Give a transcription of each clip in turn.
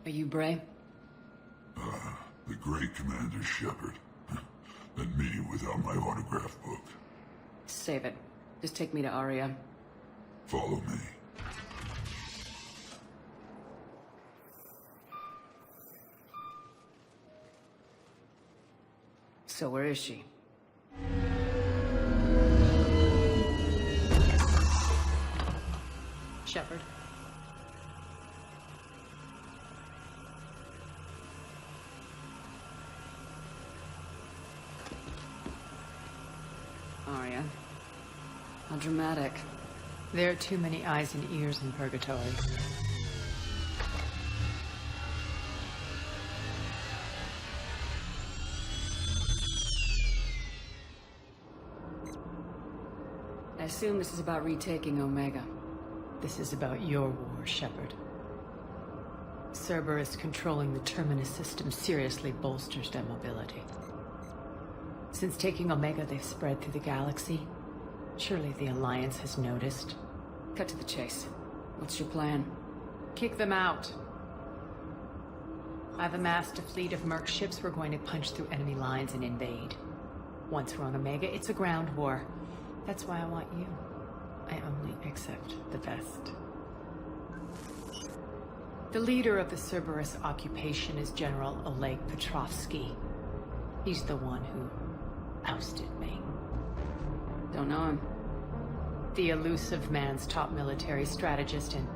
Are you Bray? The great Commander Shepard. And me without my autograph book. Save it. Just take me to Aria. Follow me. So where is she? Shepard. Aria. How dramatic. There are too many eyes and ears in Purgatory. I assume this is about retaking Omega. This is about your war, Shepard. Cerberus controlling the Terminus system seriously bolsters their mobility. Since taking Omega, they've spread through the galaxy. Surely the Alliance has noticed. Cut to the chase. What's your plan? Kick them out. I've amassed a fleet of merc ships. We're going to punch through enemy lines and invade. Once we're on Omega, it's a ground war. That's why I want you. I only accept the best. The leader of the Cerberus occupation is General Oleg Petrovsky. He's the one who ousted me. Don't know him. The elusive man's top military strategist and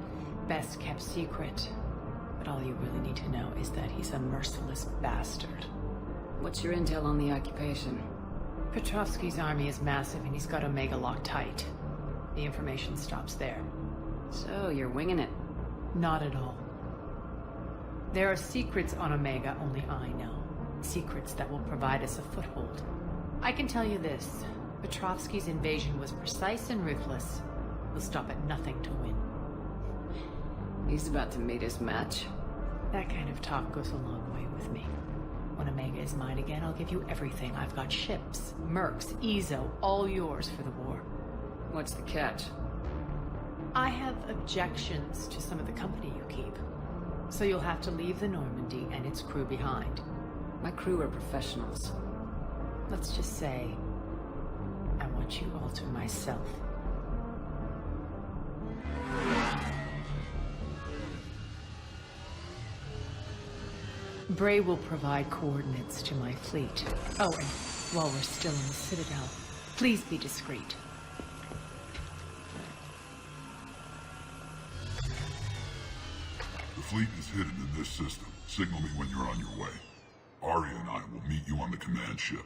best kept secret. But all you really need to know is that he's a merciless bastard. What's your intel on the occupation? Petrovsky's army is massive and he's got Omega locked tight. The information stops there. So, you're winging it? Not at all. There are secrets on Omega only I know. Secrets that will provide us a foothold. I can tell you this. Petrovsky's invasion was precise and ruthless. He'll stop at nothing to win. He's about to meet his match. That kind of talk goes a long way with me. When Omega is mine again, I'll give you everything. I've got ships, mercs, Ezo, all yours for the war. What's the catch? I have objections to some of the company you keep. So you'll have to leave the Normandy and its crew behind. My crew are professionals. Let's just say, I want you all to myself. Bray will provide coordinates to my fleet. Oh, and while we're still in the Citadel, please be discreet. The fleet is hidden in this system. Signal me when you're on your way. Aria and I will meet you on the command ship.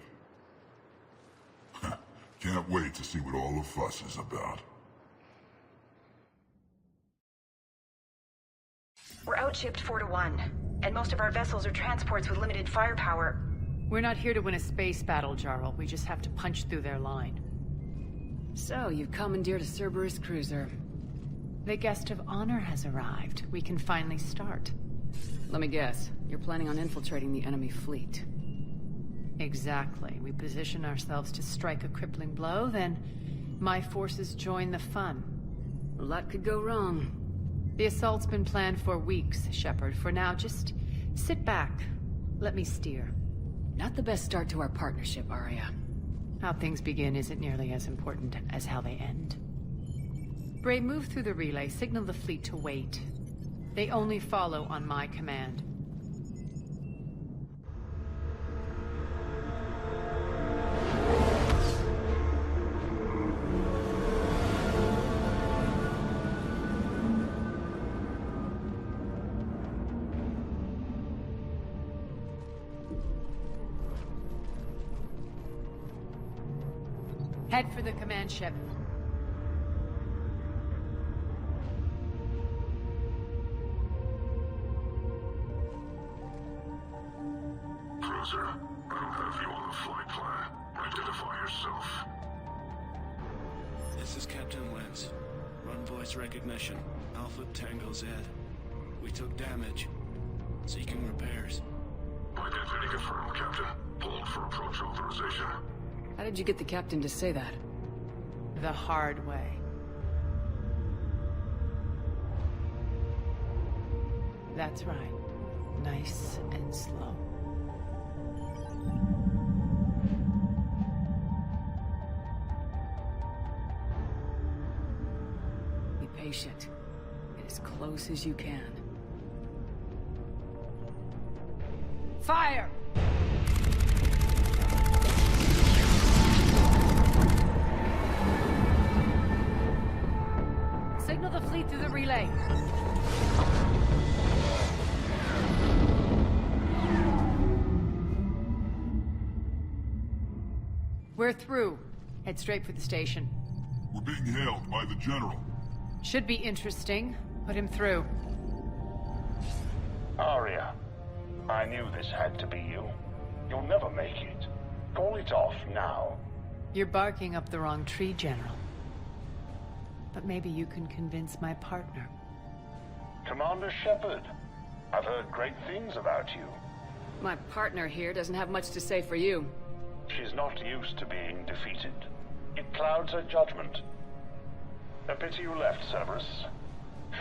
Can't wait to see what all the fuss is about. We're outshipped 4-1, and most of our vessels are transports with limited firepower. We're not here to win a space battle, Jarl. We just have to punch through their line. So, you've commandeered a Cerberus cruiser. The guest of honor has arrived. We can finally start. Let me guess. You're planning on infiltrating the enemy fleet. Exactly. We position ourselves to strike a crippling blow, then my forces join the fun. A lot could go wrong. The assault's been planned for weeks, Shepard. For now, just sit back. Let me steer. Not the best start to our partnership, Aria. How things begin isn't nearly as important as how they end. Bray, move through the relay. Signal the fleet to wait. They only follow on my command. Head for the command ship. Cruiser, I don't have you on the flight plan. Identify yourself. This is Captain Wentz. Run voice recognition. Alpha Tango Z. We took damage. Seeking repairs. Identity confirmed, Captain. Hold for approach authorization. How did you get the captain to say that? The hard way. That's right. nice and slow. Be patient. Get as close as you can. Fire! Signal the fleet through the relay. We're through. Head straight for the station. We're being hailed by the General. Should be interesting. Put him through. Arya, I knew this had to be you. You'll never make it. Call it off now. You're barking up the wrong tree, General. But maybe you can convince my partner. Commander Shepard, I've heard great things about you. My partner here doesn't have much to say for you. She's not used to being defeated. It clouds her judgment. A pity you left, Cerberus.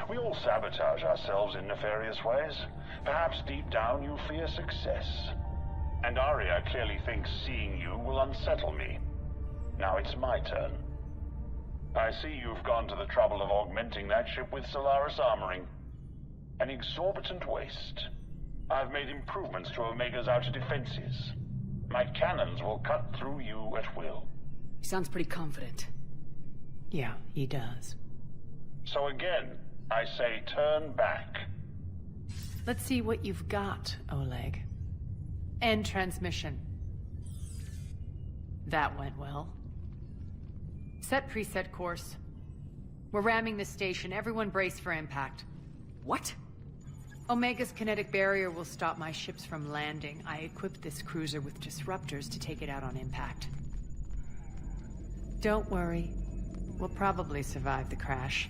We all sabotage ourselves in nefarious ways. Perhaps deep down you fear success. And Arya clearly thinks seeing you will unsettle me. Now it's my turn. I see you've gone to the trouble of augmenting that ship with Solaris armoring. An exorbitant waste. I've made improvements to Omega's outer defenses. My cannons will cut through you at will. He sounds pretty confident. Yeah, he does. So again, I say turn back. Let's see what you've got, Oleg. End transmission. That went well. Set preset course. We're ramming the station. Everyone brace for impact. What? Omega's kinetic barrier will stop my ships from landing. I equipped this cruiser with disruptors to take it out on impact. Don't worry. We'll probably survive the crash.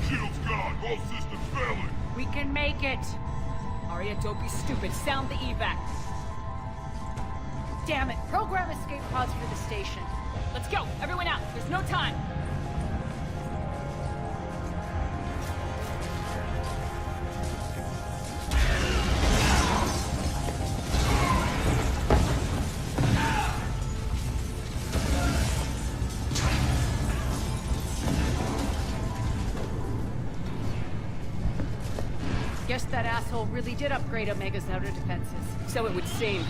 Shields gone. All systems failing. We can make it! Arya, don't be stupid. Sound the evac. Damn it! Program escape pods for the station. Let's go. Everyone out. There's no time. Guess that asshole really did upgrade Omega's outer defenses. So it would seem.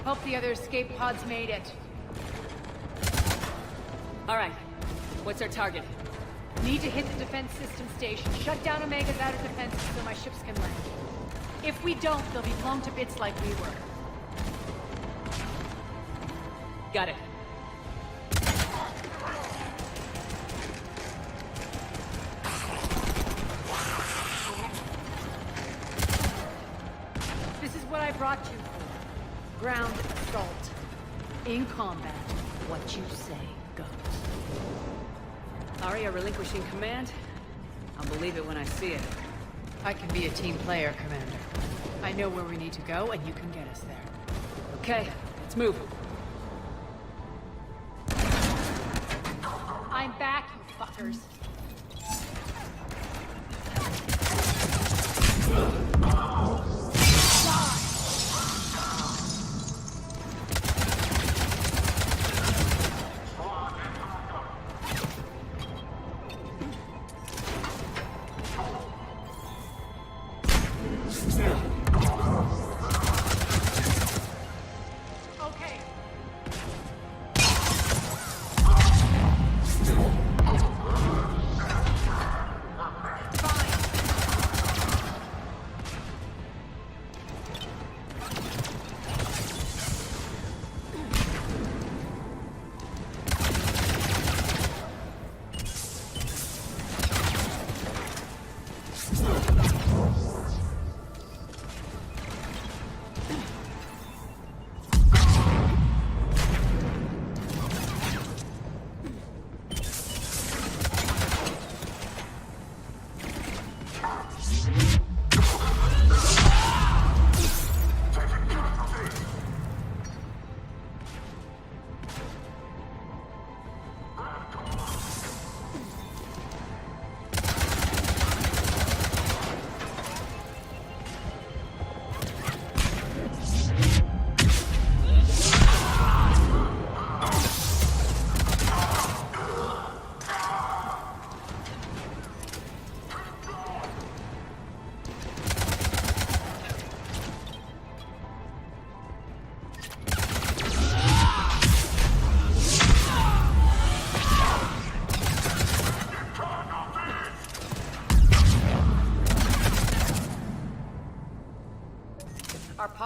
Hope the other escape pods made it. All right. What's our target? Need to hit the defense system station. Shut down Omega's outer defenses so my ships can land. If we don't, they'll be blown to bits like we were. Got it. This is what I brought you for. Ground assault. In combat, what you say goes. Arya relinquishing command? I'll believe it when I see it. I can be a team player, Commander. I know where we need to go, and you can get us there. Okay, let's move. I'm back, you fuckers.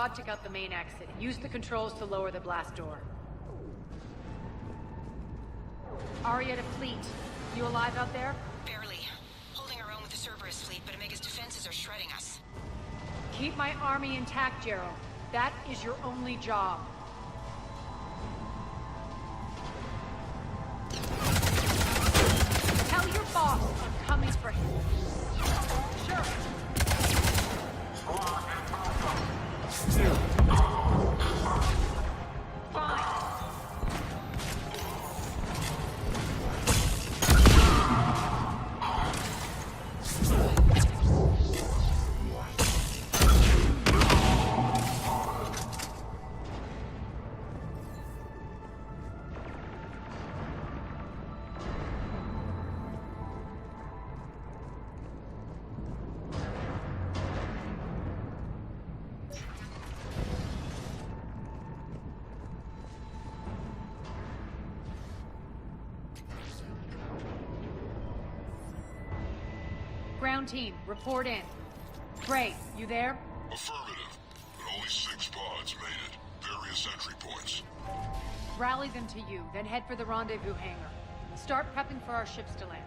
pod took out the main exit. Use the controls to lower the blast door. Aria to Fleet. You alive out there? Barely. Holding our own with the Cerberus fleet, but Omega's defenses are shredding us. Keep my army intact, Gerald. That is your only job. Tell your boss I'm coming for him. Sure. Fine. Ground team, report in. Gray, you there? Affirmative, but only 6 pods made it. Various entry points. Rally them to you, then head for the rendezvous hangar. Start prepping for our ships to land.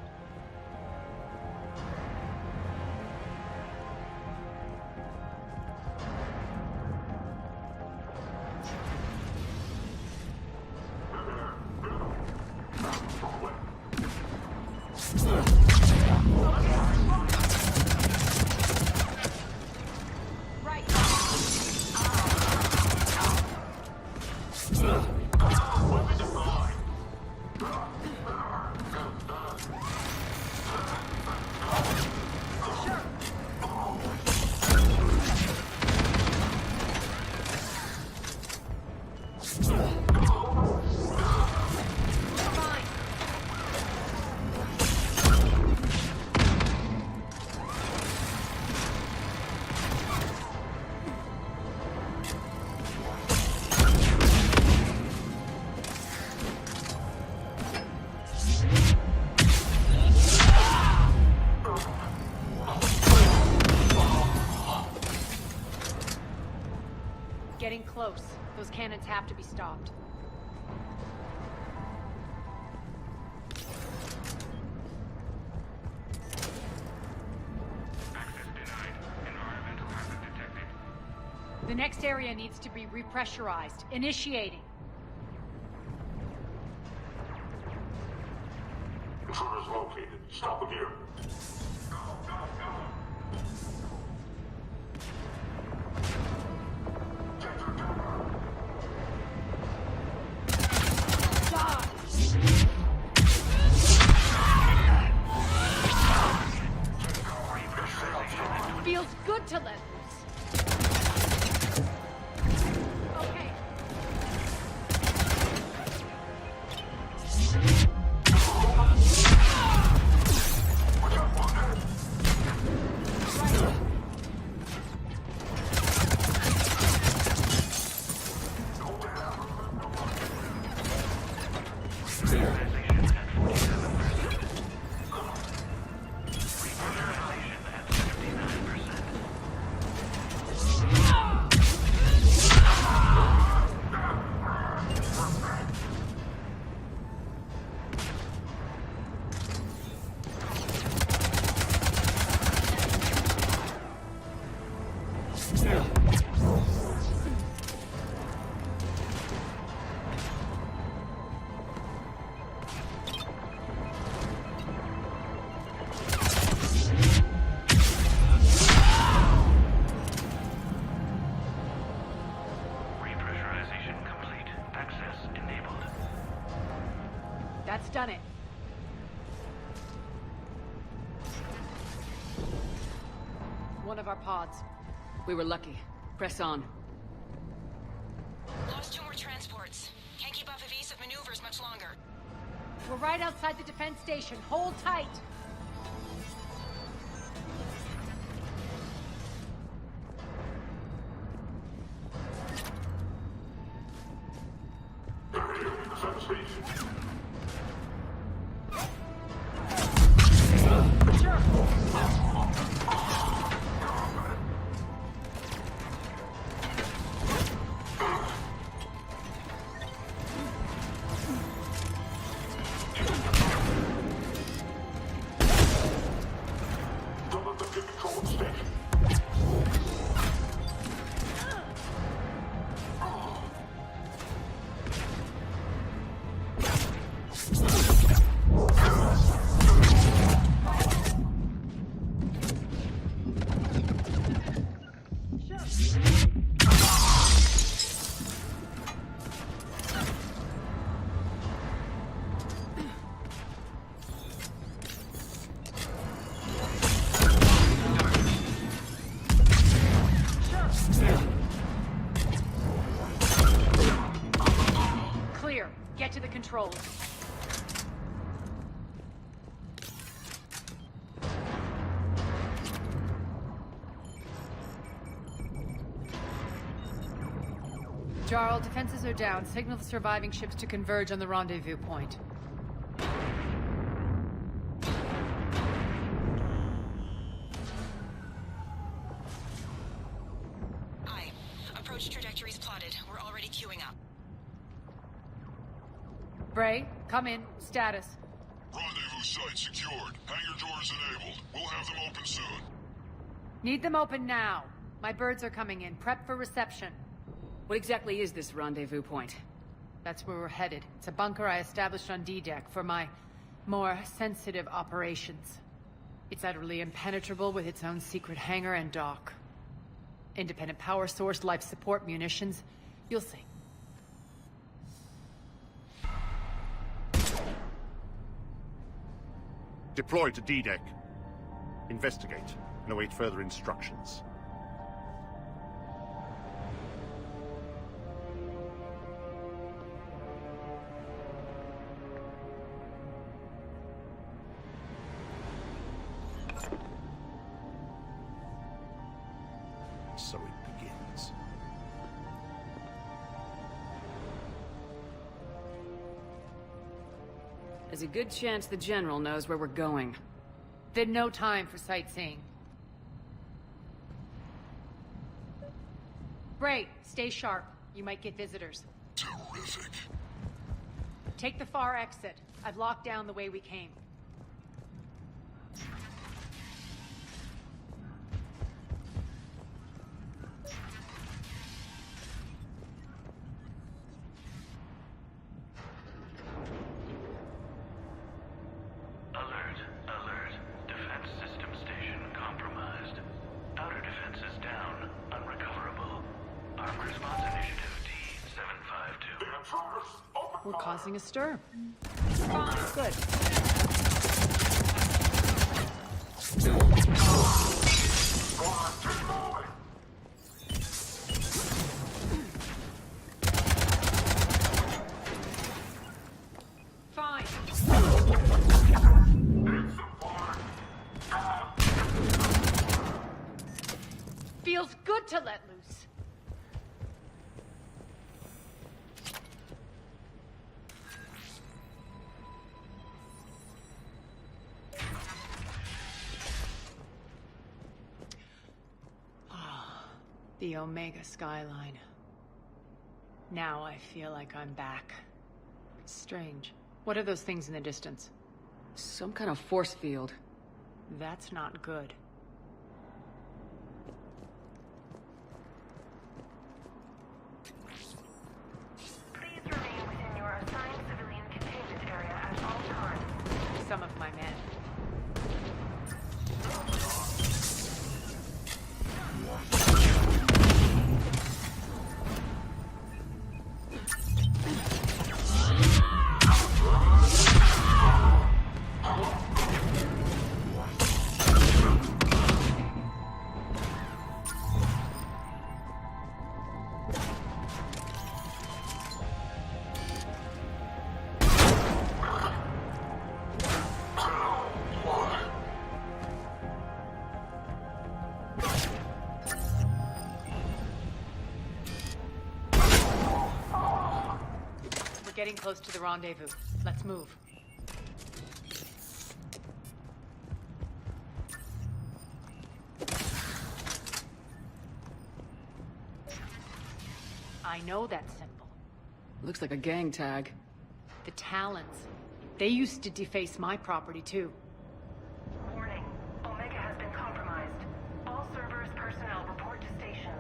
Right. Fine. Getting close. Those cannons have to be stopped. Access denied. Environmental hazard detected. The next area needs to be repressurized. Initiating. Intruders located. Stop them here. Feels good to let loose. Okay. Repressurization complete. Access enabled. That's done it. One of our pods. We were lucky. Press on. Lost 2 more transports. Can't keep up evasive maneuvers much longer. We're right outside the defense station. Hold tight. Sure. Jarl, defenses are down. Signal the surviving ships to converge on the rendezvous point. Aye. Approach trajectories plotted. We're already queuing up. Bray, come in. Status. Rendezvous site secured. Hangar doors enabled. We'll have them open soon. Need them open now. My birds are coming in. Prep for reception. What exactly is this rendezvous point? That's where we're headed. It's a bunker I established on D-Deck for my more sensitive operations. It's utterly impenetrable with its own secret hangar and dock. Independent power source, life support, munitions. You'll see. Deploy to D-Deck. Investigate and await further instructions. So it begins. There's a good chance the General knows where we're going. Then no time for sightseeing. Bray, stay sharp. You might get visitors. Terrific. Take the far exit. I've locked down the way we came. Alert, alert. Defense system station compromised. Outer defenses down, unrecoverable. Armed response initiative D752. We're causing a stir. Good. Fine. Feels good to let loose. The Omega skyline. Now I feel like I'm back. Strange. What are those things in the distance? Some kind of force field. That's not good. Please remain within your assigned civilian containment area at all times. Some of my men. We're getting close to the rendezvous. Let's move. I know that symbol. Looks like a gang tag. The Talons. They used to deface my property, too. Warning. Omega has been compromised. All servers, personnel, report to stations.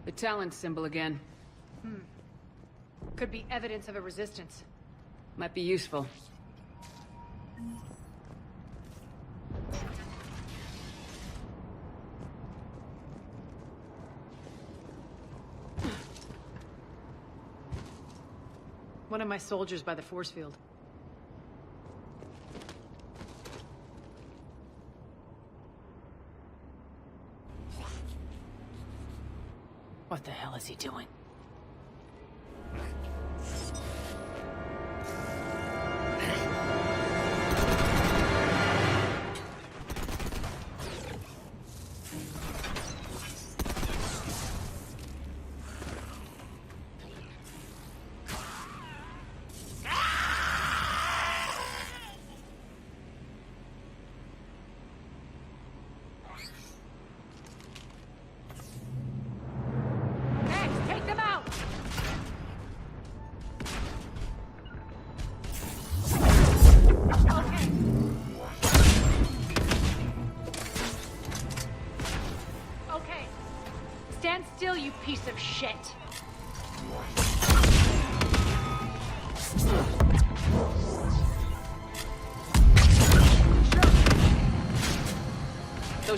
The Talon symbol again. Could be evidence of a resistance. Might be useful. One of my soldiers by the force field. What the hell is he doing?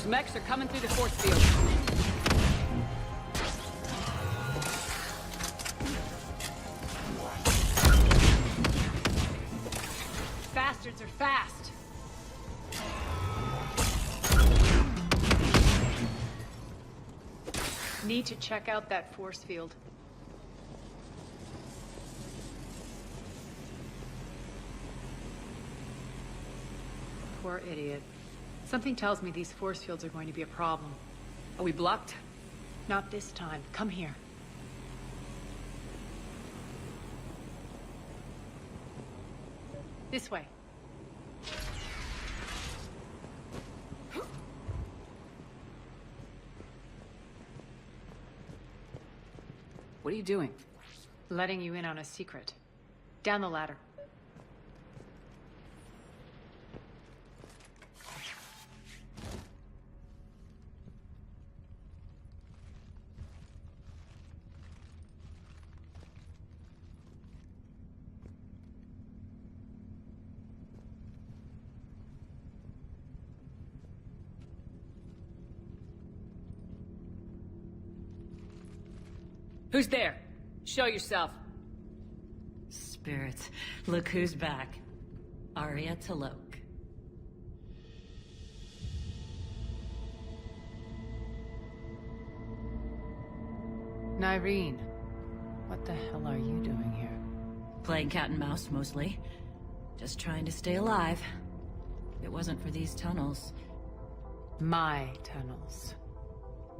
Those mechs are coming through the force field. Bastards are fast. Need to check out that force field. Poor idiot. Something tells me these force fields are going to be a problem. Are we blocked? Not this time. Come here. This way. What are you doing? Letting you in on a secret. Down the ladder. Who's there? Show yourself. Spirits, look who's back. Arya T'Loak. Nyreen, what the hell are you doing here? Playing cat and mouse, mostly. Just trying to stay alive. If it wasn't for these tunnels. My tunnels.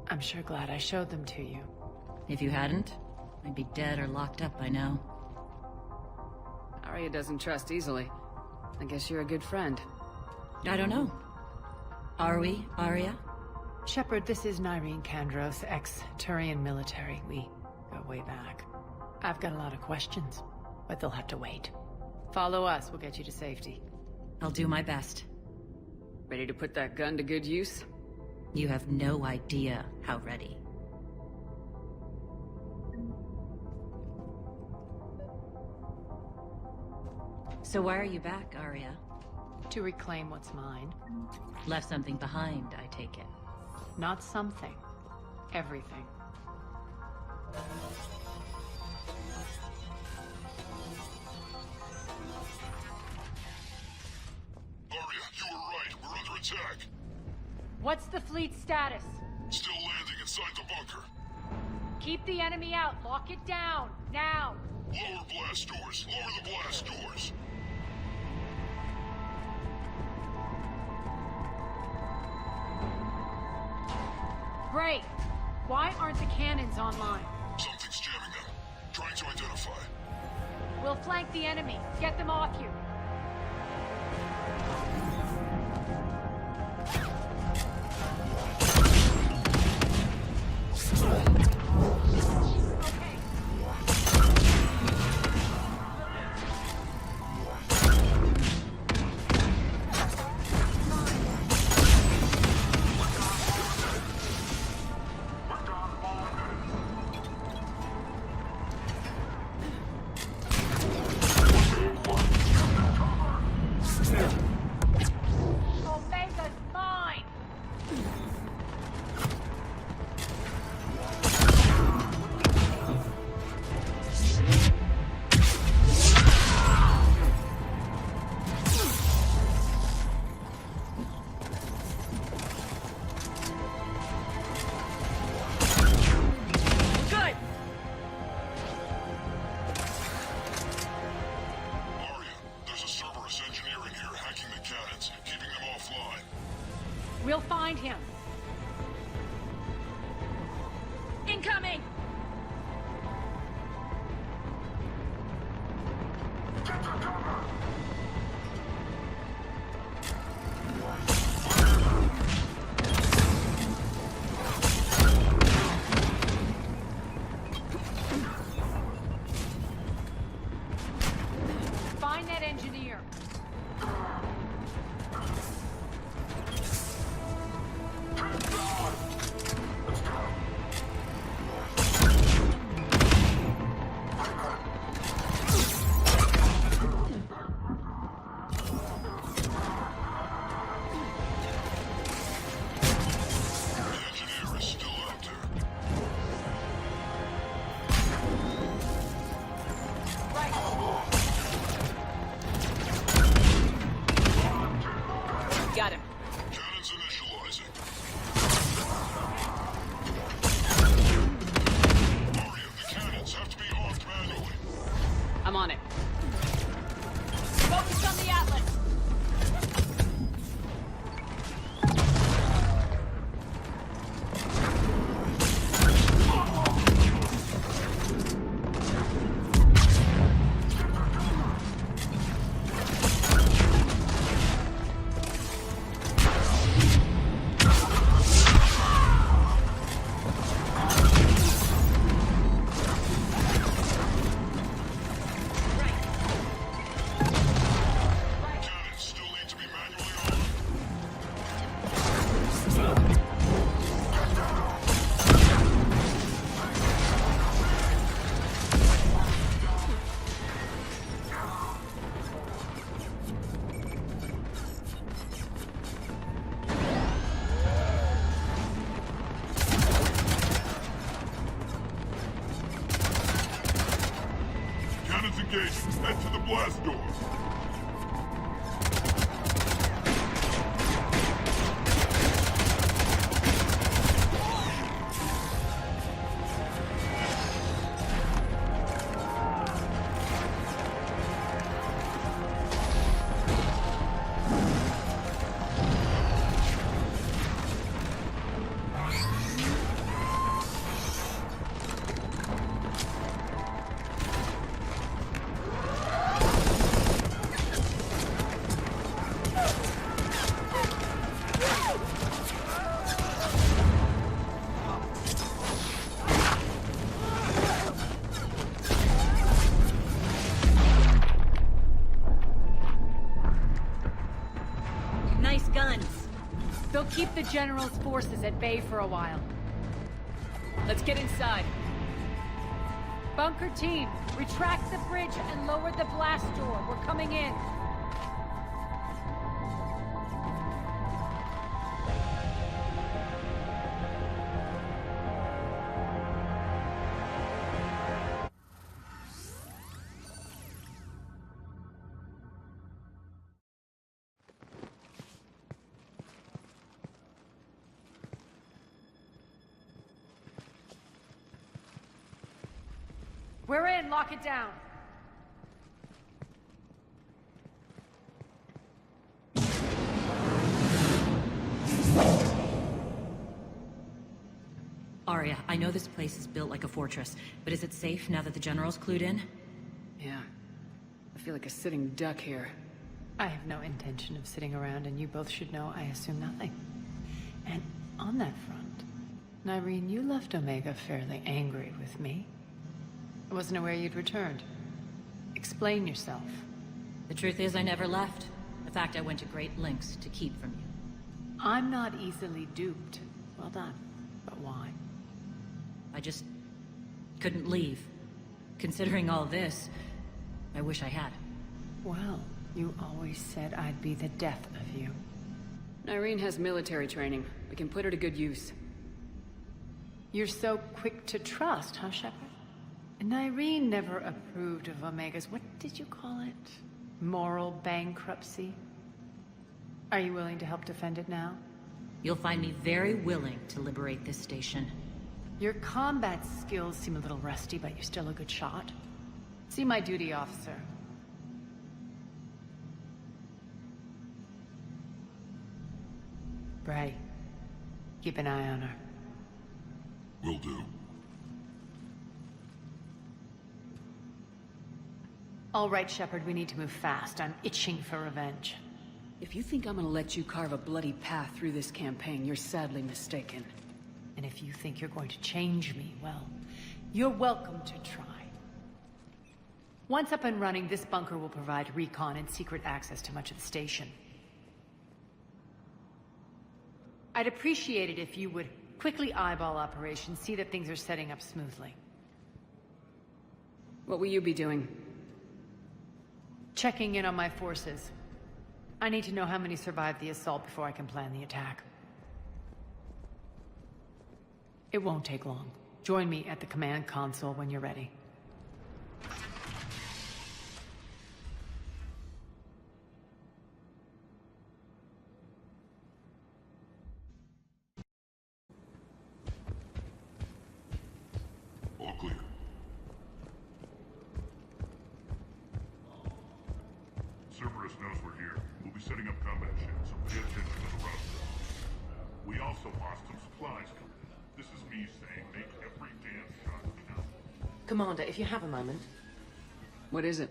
I'm sure glad I showed them to you. If you hadn't, I'd be dead or locked up by now. Arya doesn't trust easily. I guess you're a good friend. I don't know. Are we, Arya? Shepard, this is Nyreen Kandros, ex-Turian military. We go way back. I've got a lot of questions, but they'll have to wait. Follow us, we'll get you to safety. I'll do my best. Ready to put that gun to good use? You have no idea how ready. So why are you back, Arya? To reclaim what's mine. Left something behind, I take it. Not something. Everything. Arya, you were right. We're under attack. What's the fleet status? Still landing inside the bunker. Keep the enemy out. Lock it down. Now. Lower blast doors. Lower the blast doors. Great. Why aren't the cannons online? Something's jamming them. Trying to identify. We'll flank the enemy. Get them off you. Omega's mine! Good! Arya, there's a Cerberus engineer in here hacking the cannons, keeping them offline. We'll find him. Incoming! Find that engineer. I'm on it. Focus on the Atlas! Cannons still need to be manually armed. Cannons engaged. Head to the blast door. Nice guns. They'll keep the General's forces at bay for a while. Let's get inside. Bunker team, retract the bridge and lower the blast door. We're coming in. We're in. Lock it down. Arya, I know this place is built like a fortress, but is it safe now that the General's clued in? Yeah. I feel like a sitting duck here. I have no intention of sitting around, and you both should know I assume nothing. And on that front, Nyreen, you left Omega fairly angry with me. I wasn't aware you'd returned. Explain yourself. The truth is I never left. In fact, I went to great lengths to keep from you. I'm not easily duped. Well done. But why? I just couldn't leave. Considering all this, I wish I had. Well, you always said I'd be the death of you. Nyreen has military training. We can put her to good use. You're so quick to trust, huh, Shepard? Nyreen never approved of Omega's, what did you call it? Moral bankruptcy? Are you willing to help defend it now? You'll find me very willing to liberate this station. Your combat skills seem a little rusty, but you're still a good shot. See my duty officer. Bray, keep an eye on her. Will do. All right, Shepard, we need to move fast. I'm itching for revenge. If you think I'm gonna let you carve a bloody path through this campaign, you're sadly mistaken. And if you think you're going to change me, well, you're welcome to try. Once up and running, this bunker will provide recon and secret access to much of the station. I'd appreciate it if you would quickly eyeball operations, see that things are setting up smoothly. What will you be doing? Checking in on my forces. I need to know how many survived the assault before I can plan the attack. It won't take long. Join me at the command console when you're ready. All clear. Cerberus knows we're here. We'll be setting up combat ships, so pay attention to the roster. We also lost some supplies coming in. This is me saying make every damn shot count. Commander, if you have a moment. What is it?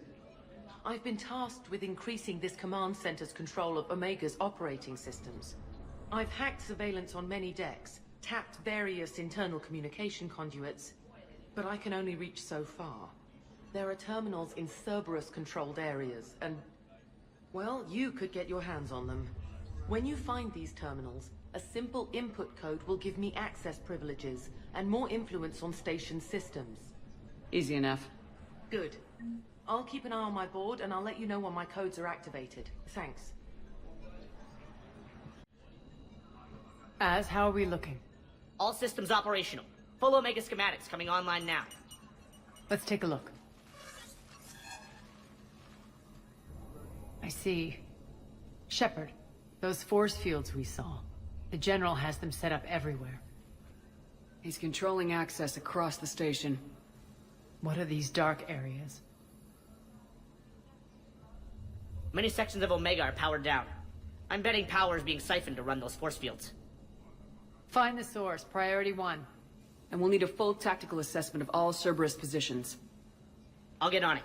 I've been tasked with increasing this command center's control of Omega's operating systems. I've hacked surveillance on many decks, tapped various internal communication conduits, but I can only reach so far. There are terminals in Cerberus-controlled areas, and, well, you could get your hands on them. When you find these terminals, a simple input code will give me access privileges and more influence on station systems. Easy enough. Good. I'll keep an eye on my board, and I'll let you know when my codes are activated. Thanks. How are we looking? All systems operational. Full Omega schematics coming online now. Let's take a look. I see. Shepard, those force fields we saw. The General has them set up everywhere. He's controlling access across the station. What are these dark areas? Many sections of Omega are powered down. I'm betting power is being siphoned to run those force fields. Find the source, priority 1. And we'll need a full tactical assessment of all Cerberus positions. I'll get on it.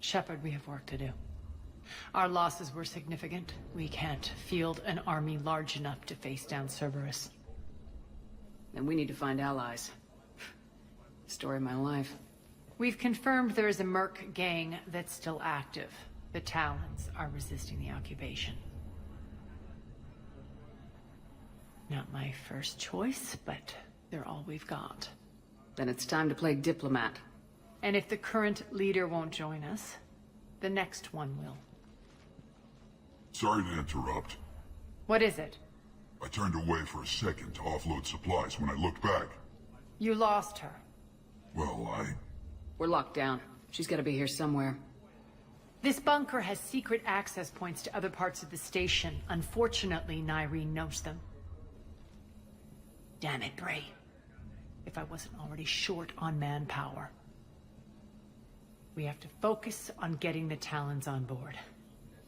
Shepard, we have work to do. Our losses were significant. We can't field an army large enough to face down Cerberus. And we need to find allies. Story of my life. We've confirmed there is a Merc gang that's still active. The Talons are resisting the occupation. Not my first choice, but they're all we've got. Then it's time to play diplomat. And if the current leader won't join us, the next one will. Sorry to interrupt. What is it? I turned away for a second to offload supplies. When I looked back, You lost her. well, We're locked down. She's gotta be here somewhere. This bunker has secret access points to other parts of the station. Unfortunately, Nyreen knows them. Damn it, Bray. If I wasn't already short on manpower. We have to focus on getting the Talons on board.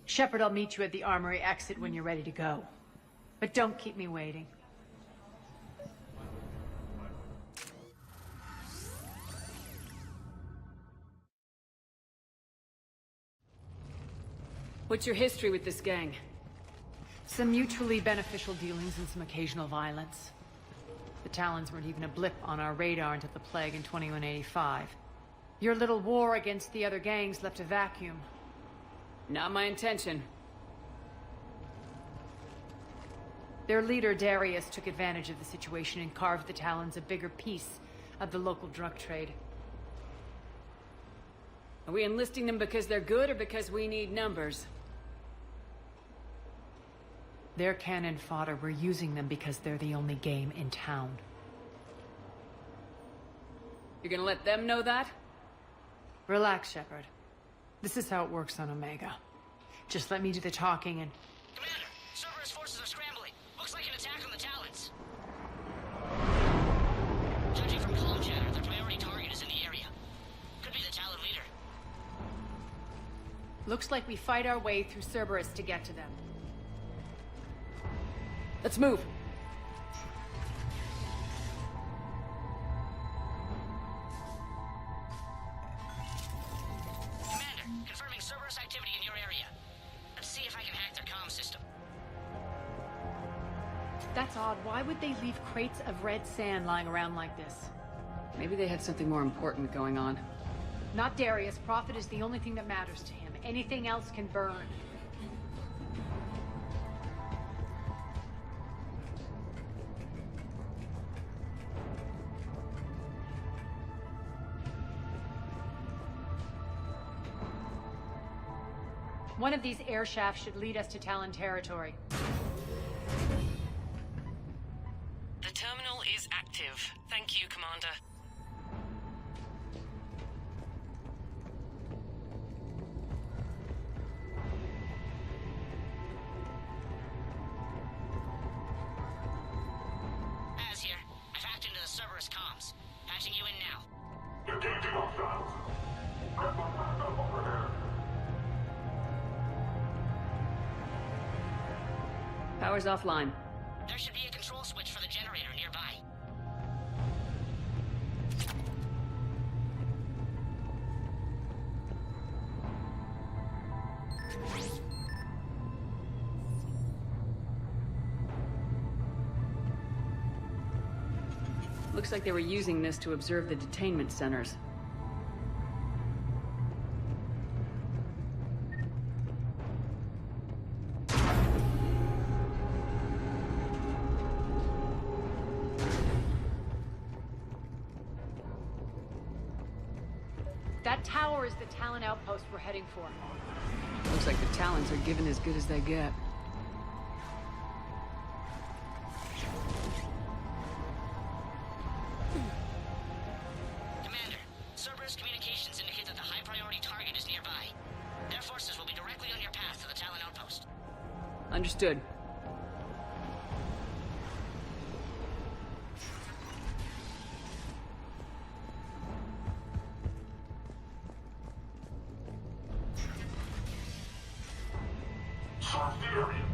Shepard, I'll meet you at the armory exit when you're ready to go. But don't keep me waiting. What's your history with this gang? Some mutually beneficial dealings and some occasional violence. The Talons weren't even a blip on our radar until the plague in 2185. Your little war against the other gangs left a vacuum. Not my intention. Their leader, Darius, took advantage of the situation and carved the Talons a bigger piece of the local drug trade. Are we enlisting them because they're good or because we need numbers? They're cannon fodder. We're using them because they're the only game in town. You're gonna let them know that? Relax, Shepard. This is how it works on Omega. Just let me do the talking and... Commander, Cerberus forces are scrambling. Looks like an attack on the Talons. Judging from comm chatter, their priority target is in the area. Could be the Talon leader. Looks like we fight our way through Cerberus to get to them. Let's move. Commander, confirming Cerberus activity in your area. Let's see if I can hack their comm system. That's odd. Why would they leave crates of red sand lying around like this? Maybe they had something more important going on. Not Darius. Profit is the only thing that matters to him. Anything else can burn. One of these air shafts should lead us to Talon territory. The terminal is active. Thank you, Commander. Az here. I've hacked into the Cerberus comms. Patching you in now. Detecting hostiles. Over here. Power's offline. There should be a control switch for the generator nearby. Looks like they were using this to observe the detainment centers. That tower is the Talon outpost we're heading for. Looks like the Talons are given as good as they get. Commander, Cerberus communications indicate that the high-priority target is nearby. Their forces will be directly on your path to the Talon outpost. Understood. Search the area.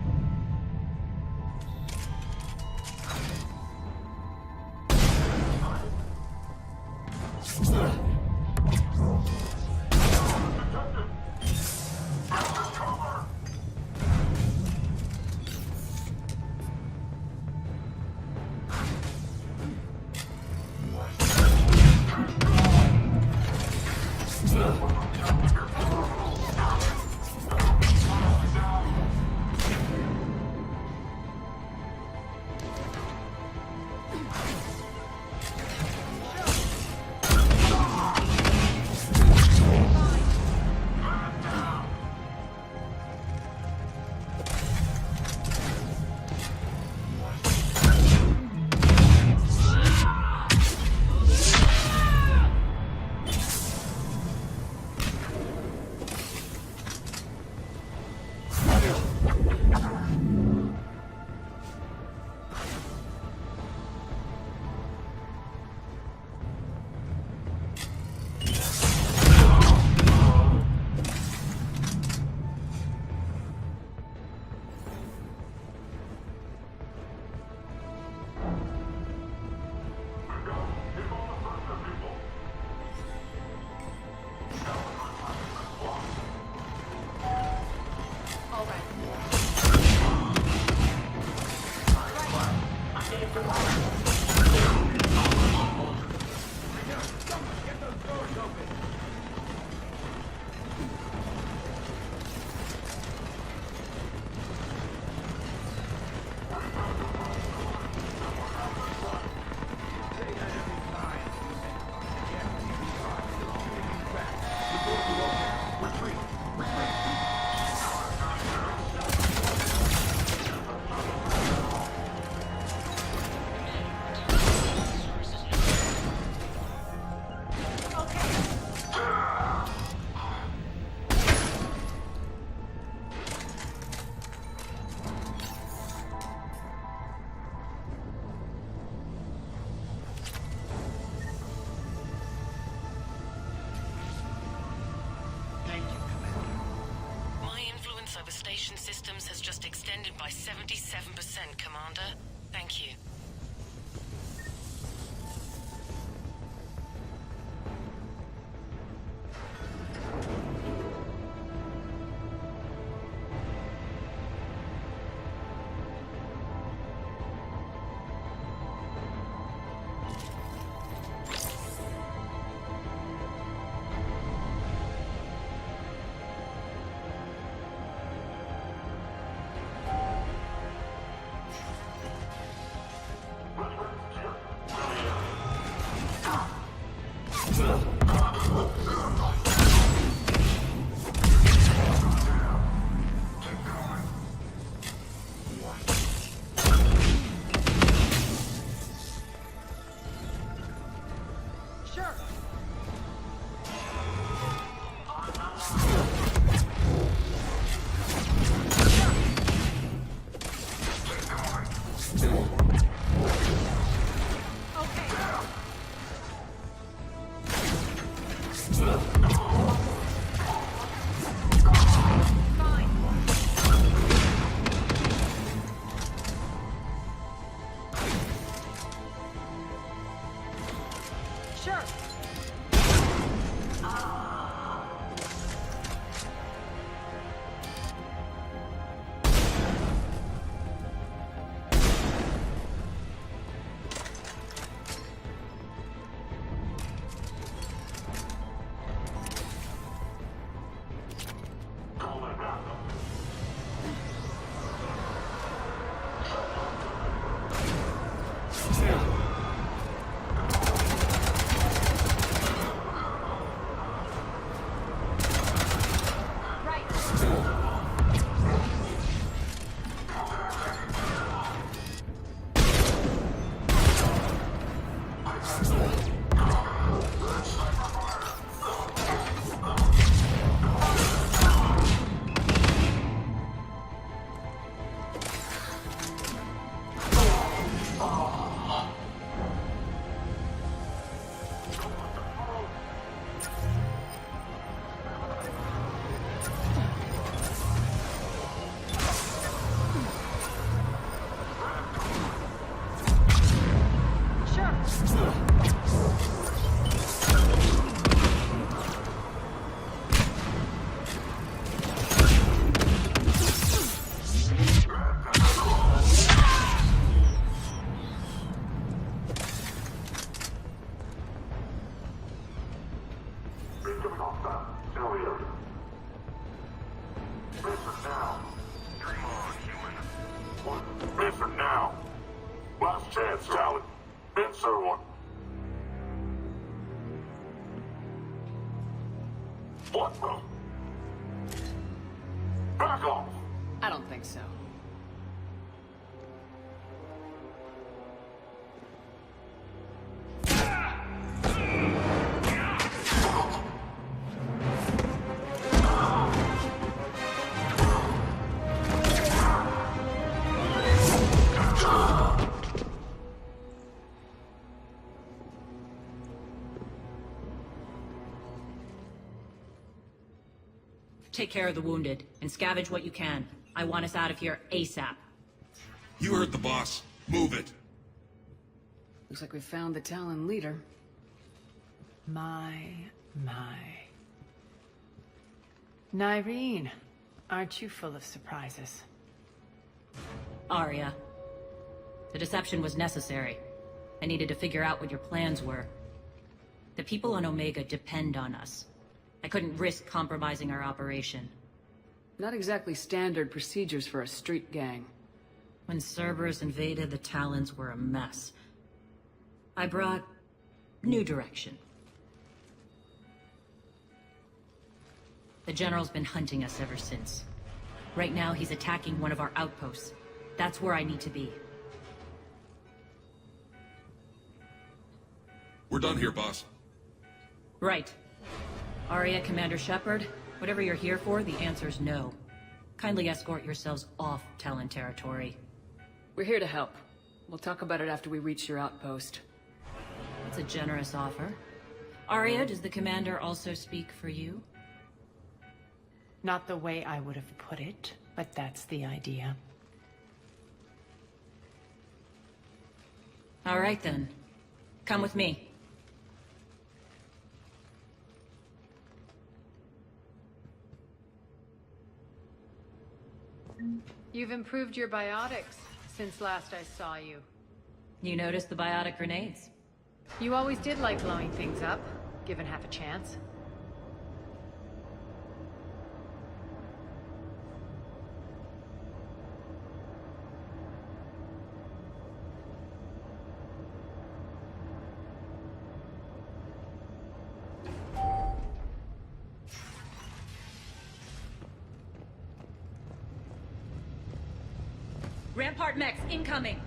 over station systems has just extended by 77%, Commander. Thank you. Listen now. Dream on, human. What? Listen now. Last chance, Talon. Answer one. What the? Back off! I don't think so. Take care of the wounded, and scavenge what you can. I want us out of here ASAP. You heard the boss. Move it. Looks like we found the Talon leader. My. Nyreen, aren't you full of surprises? Arya. The deception was necessary. I needed to figure out what your plans were. The people on Omega depend on us. I couldn't risk compromising our operation. Not exactly standard procedures for a street gang. When Cerberus invaded, the Talons were a mess. I brought new direction. The General's been hunting us ever since. Right now, he's attacking one of our outposts. That's where I need to be. We're done here, boss. Right. Arya, Commander Shepard, whatever you're here for, the answer's no. Kindly escort yourselves off Talon territory. We're here to help. We'll talk about it after we reach your outpost. That's a generous offer. Arya, does the Commander also speak for you? Not the way I would have put it, but that's the idea. All right then. Come with me. You've improved your biotics since last I saw you. You noticed the biotic grenades? You always did like blowing things up, given half a chance. Rampart mechs incoming!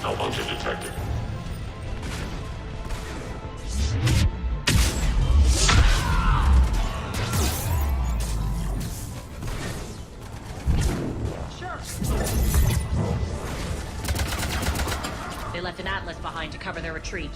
Malfunction detected. They left an Atlas behind to cover their retreat.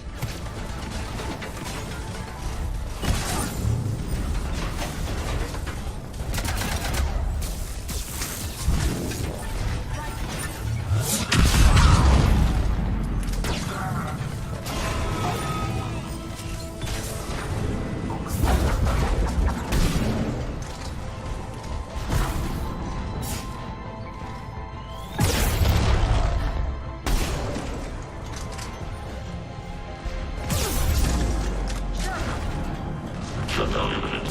Shutdown imminent.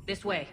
This way.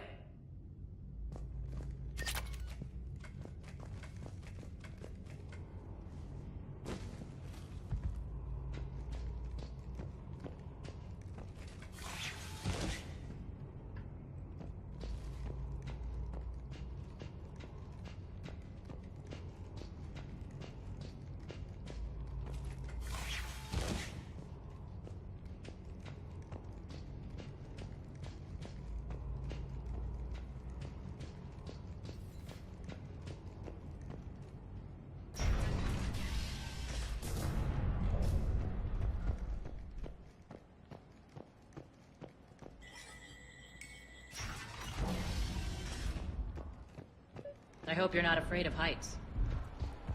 I hope you're not afraid of heights.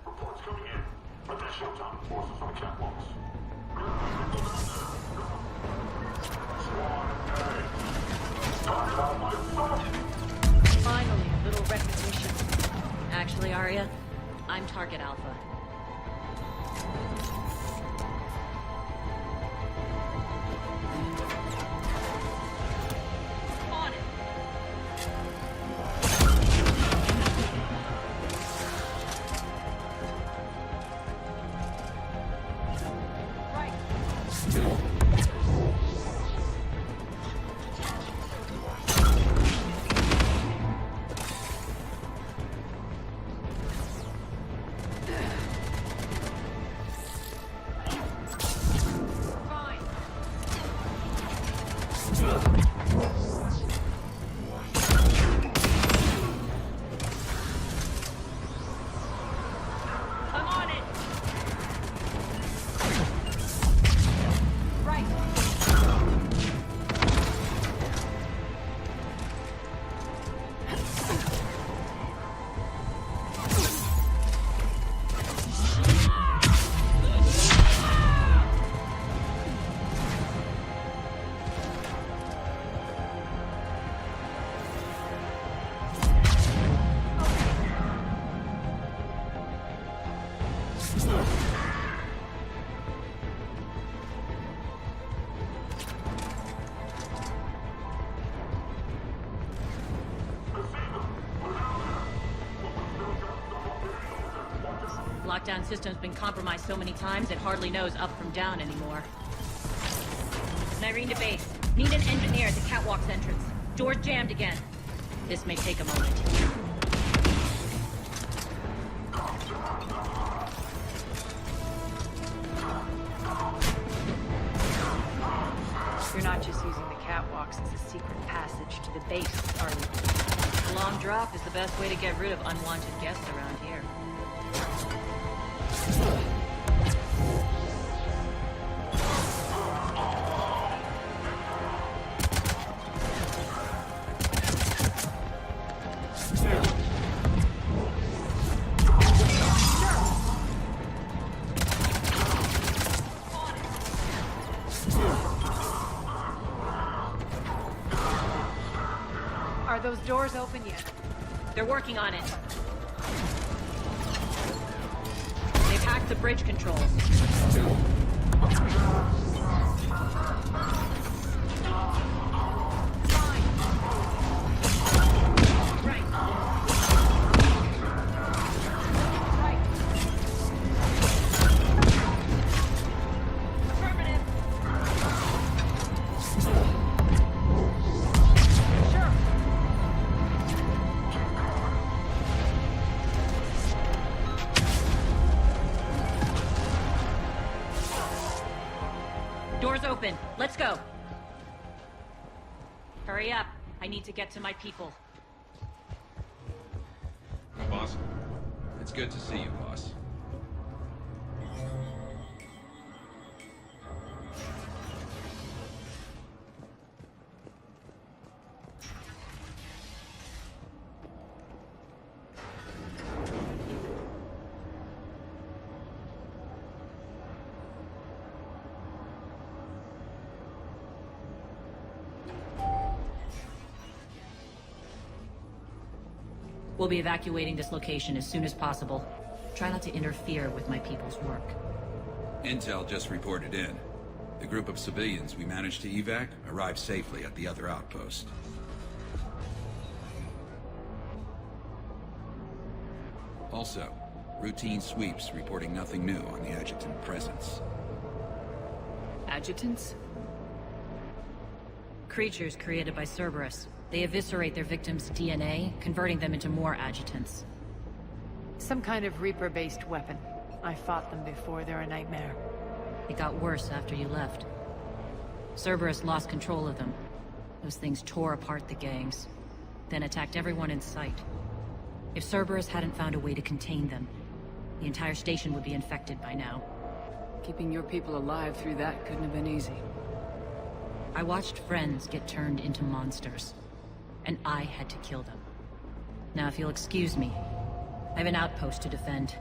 Reports coming in. Additional time forces on the catwalks. Finally, a little recognition. Actually, Arya, I'm Target Alpha. On it. Lockdown system's been compromised so many times it hardly knows up from down anymore. Nyreen to base. Need an engineer at the catwalk's entrance. Door's jammed again. This may take a moment. You're not just using the catwalks as a secret passage to the base, are you? A long drop is the best way to get rid of unwanted guests around here. Are those doors open yet? They're working on it. They've hacked the bridge controls. Doors open. Let's go. Hurry up. I need to get to my people. Boss, it's good to see you, boss. We'll be evacuating this location as soon as possible. Try not to interfere with my people's work. Intel just reported in. The group of civilians we managed to evac arrived safely at the other outpost. Also, routine sweeps reporting nothing new on the adjutant presence. Adjutants? Creatures created by Cerberus. They eviscerate their victims' DNA, converting them into more adjutants. Some kind of Reaper-based weapon. I fought them before, they're a nightmare. It got worse after you left. Cerberus lost control of them. Those things tore apart the gangs, then attacked everyone in sight. If Cerberus hadn't found a way to contain them, the entire station would be infected by now. Keeping your people alive through that couldn't have been easy. I watched friends get turned into monsters, and I had to kill them. Now, if you'll excuse me, I have an outpost to defend.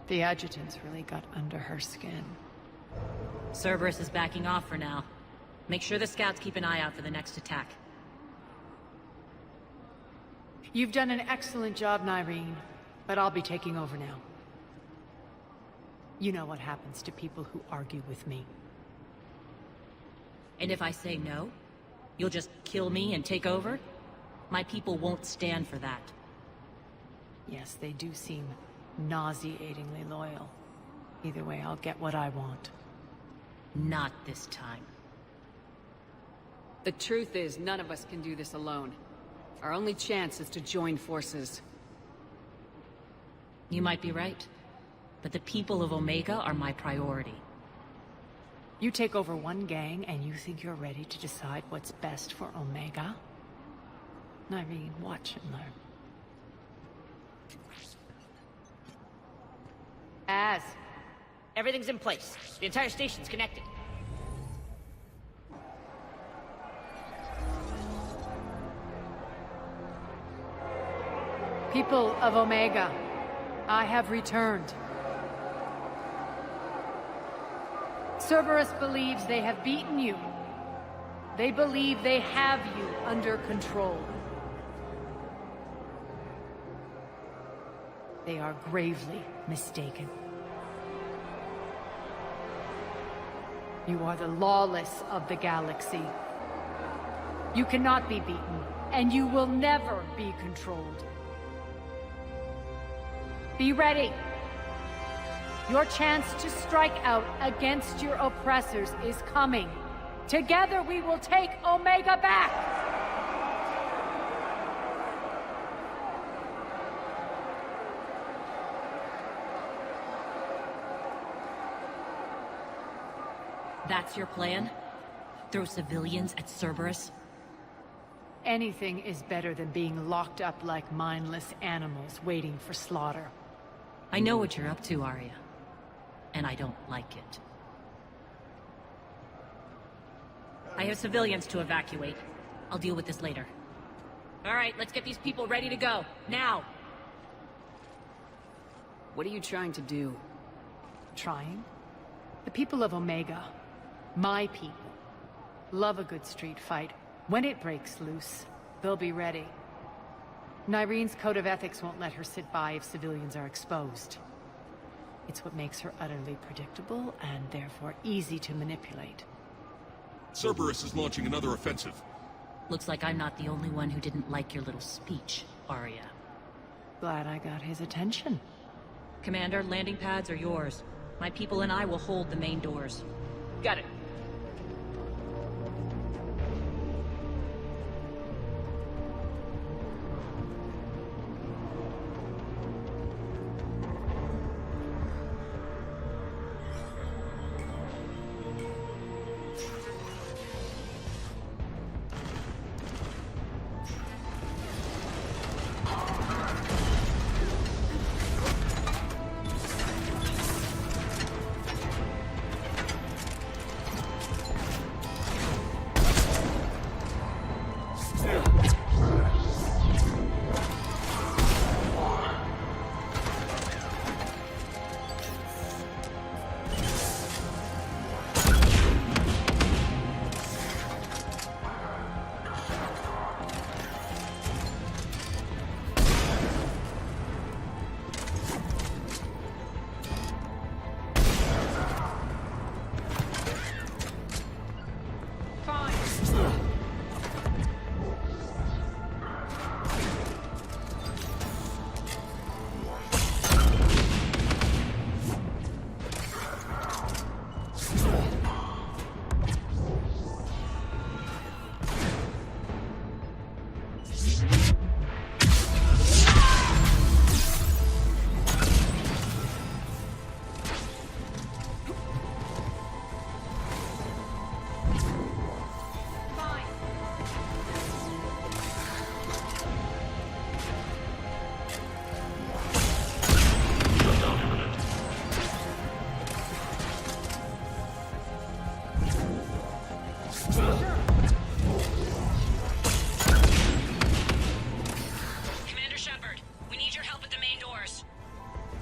The adjutants really got under her skin. Cerberus is backing off for now. Make sure the scouts keep an eye out for the next attack. You've done an excellent job, Nyreen, but I'll be taking over now. You know what happens to people who argue with me. And if I say no, you'll just kill me and take over? My people won't stand for that. Yes, they do seem nauseatingly loyal. Either way, I'll get what I want. Not this time. The truth is, none of us can do this alone. Our only chance is to join forces. You might be right, but the people of Omega are my priority. You take over one gang and you think you're ready to decide what's best for Omega? Nyreen, watch and learn. Everything's in place. The entire station's connected. People of Omega, I have returned. Cerberus believes they have beaten you. They believe they have you under control. They are gravely mistaken. You are the lawless of the galaxy. You cannot be beaten, and you will never be controlled. Be ready. Your chance to strike out against your oppressors is coming. Together we will take Omega back! That's your plan? Throw civilians at Cerberus? Anything is better than being locked up like mindless animals waiting for slaughter. I know what you're up to, Arya. And I don't like it. I have civilians to evacuate. I'll deal with this later. All right, let's get these people ready to go. Now! What are you trying to do? Trying? The people of Omega, my people, love a good street fight. When it breaks loose, they'll be ready. Nyreen's code of ethics won't let her sit by if civilians are exposed. It's what makes her utterly predictable and therefore easy to manipulate. Cerberus is launching another offensive. Looks like I'm not the only one who didn't like your little speech, Arya. Glad I got his attention. Commander, landing pads are yours. My people and I will hold the main doors. Got it.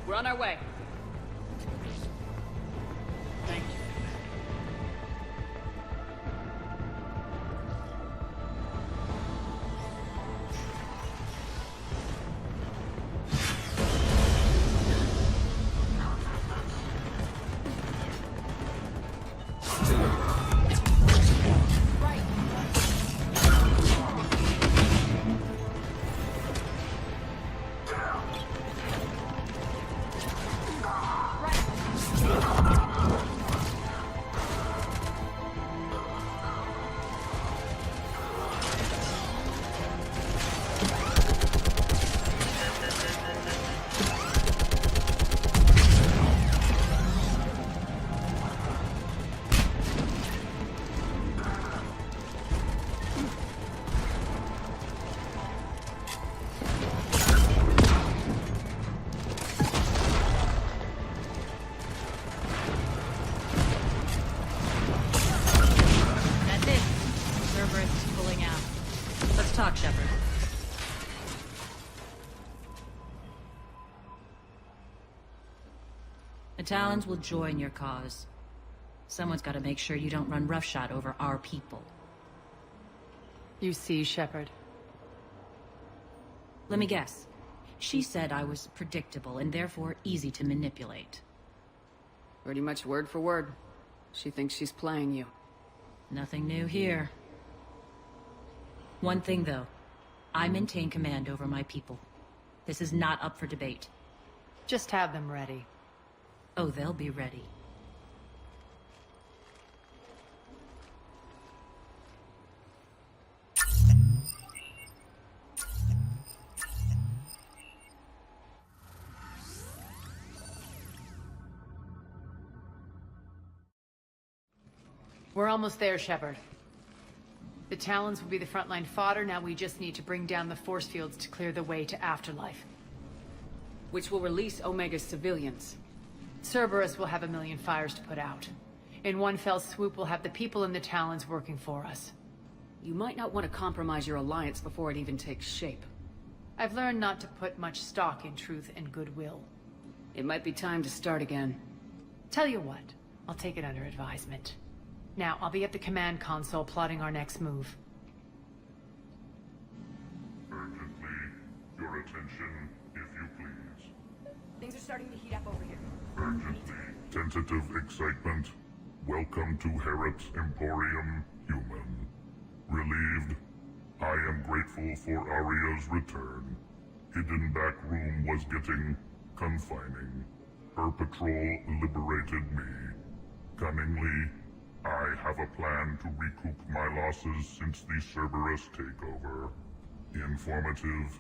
We're on our way. Thank you. Talk, Shepard. The Talons will join your cause. Someone's got to make sure you don't run roughshod over our people. You see, Shepard. Let me guess. She said I was predictable and therefore easy to manipulate. Pretty much word for word. She thinks she's playing you. Nothing new here. One thing, though. I maintain command over my people. This is not up for debate. Just have them ready. Oh, they'll be ready. We're almost there, Shepard. The Talons will be the frontline fodder, now we just need to bring down the force fields to clear the way to Afterlife. Which will release Omega's civilians. Cerberus will have a million fires to put out. In one fell swoop, we'll have the people in the Talons working for us. You might not want to compromise your alliance before it even takes shape. I've learned not to put much stock in truth and goodwill. It might be time to start again. Tell you what, I'll take it under advisement. Now, I'll be at the command console plotting our next move. Urgently, your attention, if you please. Things are starting to heat up over here. Urgently, tentative excitement. Welcome to Harrot's Emporium, human. Relieved, I am grateful for Aria's return. Hidden back room was getting confining. Her patrol liberated me. Cunningly, I have a plan to recoup my losses since the Cerberus takeover. Informative.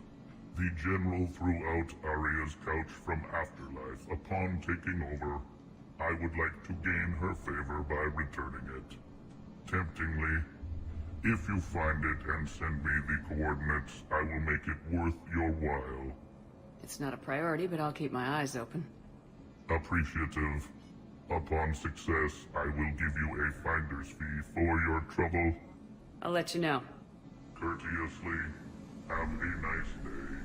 The General threw out Aria's couch from Afterlife upon taking over. I would like to gain her favor by returning it. Temptingly, if you find it and send me the coordinates, I will make it worth your while. It's not a priority, but I'll keep my eyes open. Appreciative. Upon success, I will give you a finder's fee for your trouble. I'll let you know. Courteously, have a nice day.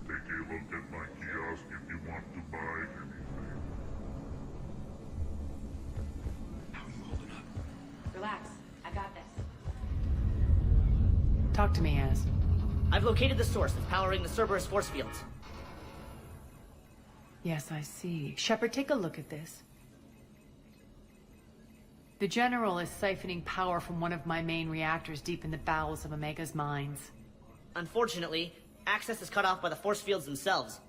Take a look at my kiosk if you want to buy anything. How are you holding up? Relax. I got this. Talk to me, Az. I've located the source that's powering the Cerberus force fields. Yes, I see. Shepard, take a look at this. The General is siphoning power from one of my main reactors deep in the bowels of Omega's mines. Unfortunately, access is cut off by the force fields themselves.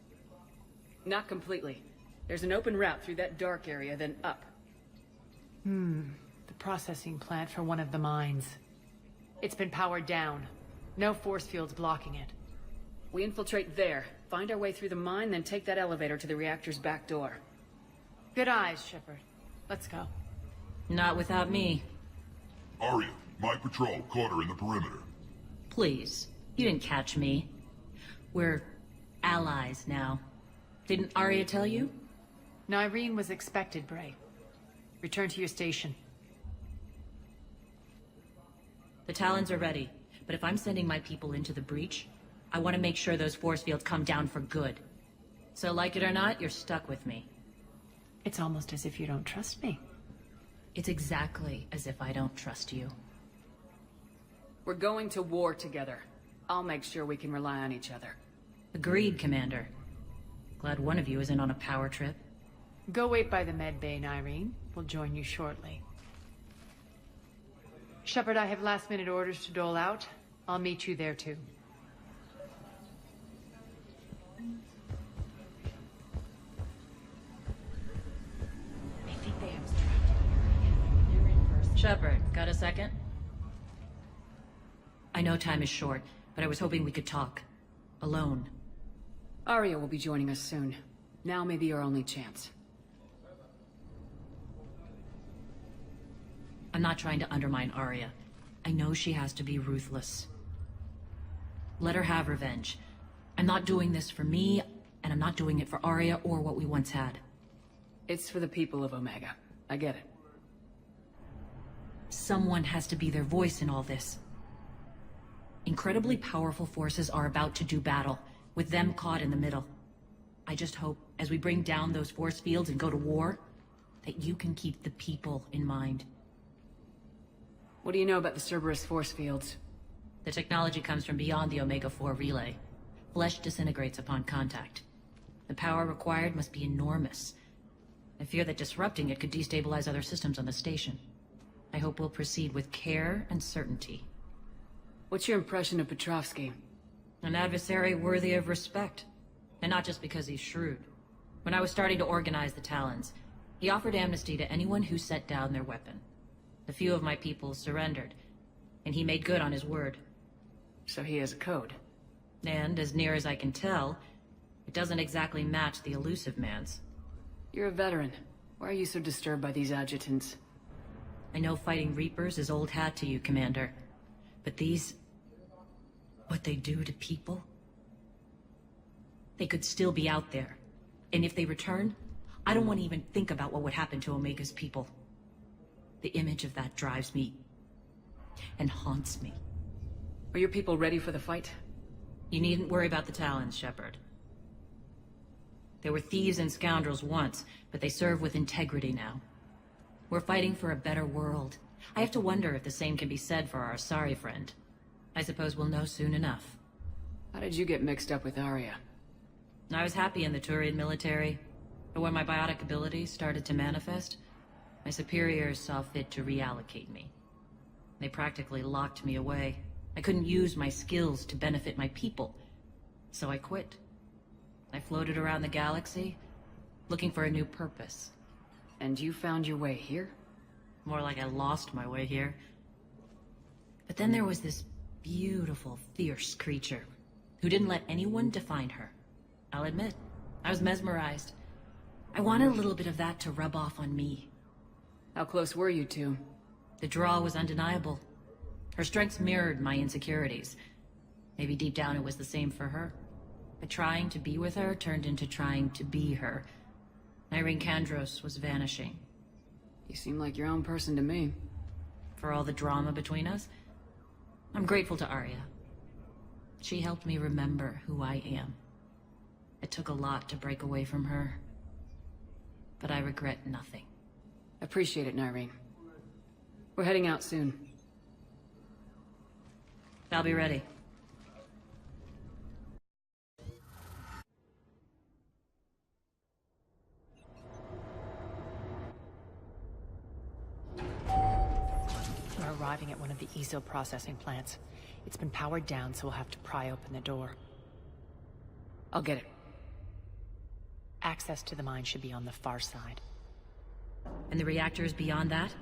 Not completely. There's an open route through that dark area, then up. The processing plant for one of the mines. It's been powered down. No force fields blocking it. We infiltrate there, find our way through the mine, then take that elevator to the reactor's back door. Good eyes, Shepard. Let's go. Not without me. Aria, my patrol caught her in the perimeter. Please. You didn't catch me. We're allies now. Didn't Aria tell you? Nyreen was expected, Bray. Return to your station. The Talons are ready, but if I'm sending my people into the breach, I want to make sure those force fields come down for good. So like it or not, you're stuck with me. It's almost as if you don't trust me. It's exactly as if I don't trust you. We're going to war together. I'll make sure we can rely on each other. Agreed, Commander. Glad one of you isn't on a power trip. Go wait by the med bay, Nyreen. We'll join you shortly. Shepard, I have last-minute orders to dole out. I'll meet you there, too. Shepard, got a second? I know time is short, but I was hoping we could talk. Alone. Arya will be joining us soon. Now may be our only chance. I'm not trying to undermine Arya. I know she has to be ruthless. Let her have revenge. I'm not doing this for me, and I'm not doing it for Arya or what we once had. It's for the people of Omega. I get it. Someone has to be their voice in all this. Incredibly powerful forces are about to do battle, with them caught in the middle. I just hope, as we bring down those force fields and go to war, that you can keep the people in mind. What do you know about the Cerberus force fields? The technology comes from beyond the Omega-4 relay. Flesh disintegrates upon contact. The power required must be enormous. I fear that disrupting it could destabilize other systems on the station. I hope we'll proceed with care and certainty. What's your impression of Petrovsky? An adversary worthy of respect. And not just because he's shrewd. When I was starting to organize the Talons, he offered amnesty to anyone who set down their weapon. A few of my people surrendered, and he made good on his word. So he has a code. And, as near as I can tell, it doesn't exactly match the Elusive Man's. You're a veteran. Why are you so disturbed by these adjutants? I know fighting Reapers is old hat to you, Commander. But these... what they do to people? They could still be out there. And if they return, I don't want to even think about what would happen to Omega's people. The image of that drives me... and haunts me. Are your people ready for the fight? You needn't worry about the Talons, Shepard. They were thieves and scoundrels once, but they serve with integrity now. We're fighting for a better world. I have to wonder if the same can be said for our Asari friend. I suppose we'll know soon enough. How did you get mixed up with Arya? I was happy in the Turian military, but when my biotic abilities started to manifest, my superiors saw fit to reallocate me. They practically locked me away. I couldn't use my skills to benefit my people, so I quit. I floated around the galaxy, looking for a new purpose. And you found your way here? More like I lost my way here. But then there was this beautiful, fierce creature who didn't let anyone define her. I'll admit, I was mesmerized. I wanted a little bit of that to rub off on me. How close were you two? The draw was undeniable. Her strengths mirrored my insecurities. Maybe deep down it was the same for her. But trying to be with her turned into trying to be her. Nyreen Kandros was vanishing. You seem like your own person to me. For all the drama between us, I'm grateful to Arya. She helped me remember who I am. It took a lot to break away from her, but I regret nothing. Appreciate it, Nyreen. We're heading out soon. I'll be ready. We're arriving at one of the ESO processing plants. It's been powered down, so we'll have to pry open the door. I'll get it. Access to the mine should be on the far side. And the reactors beyond that?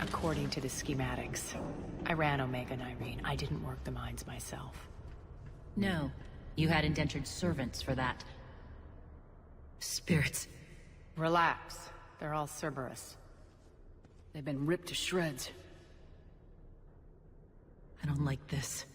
According to the schematics. I ran Omega, Nyreen. I didn't work the mines myself. No. You had indentured servants for that. Spirits. Relax. They're all Cerberus. They've been ripped to shreds. I don't like this.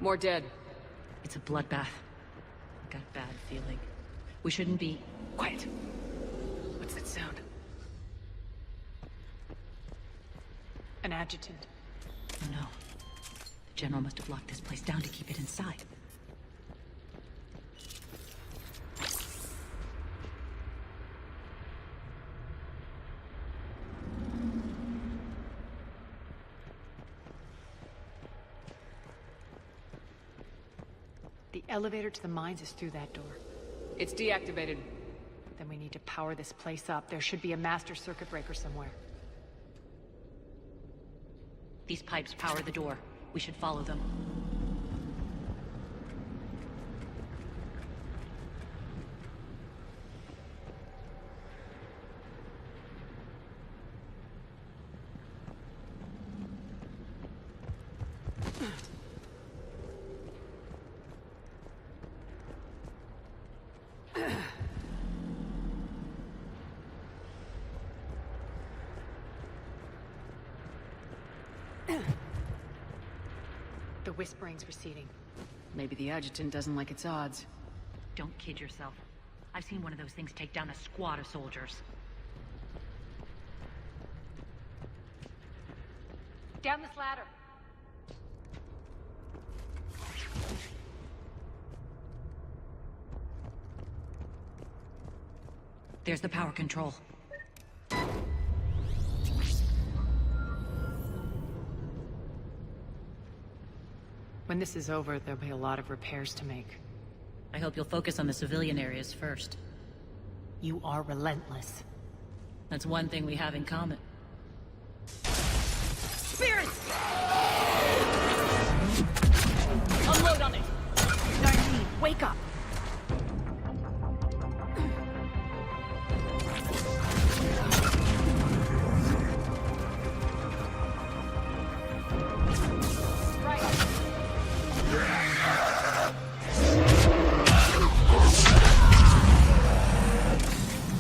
More dead. It's a bloodbath. I got a bad feeling. We shouldn't be... Quiet. What's that sound? An adjutant. Oh no. The General must have locked this place down to keep it inside. The elevator to the mines is through that door. It's deactivated. Then we need to power this place up. There should be a master circuit breaker somewhere. These pipes power the door. We should follow them. The whispering's receding. Maybe the adjutant doesn't like its odds. Don't kid yourself. I've seen one of those things take down a squad of soldiers. Down this ladder. There's the power control. When this is over, there'll be a lot of repairs to make. I hope you'll focus on the civilian areas first. You are relentless. That's one thing we have in common. Spirits! Unload on it! Darlene, wake up!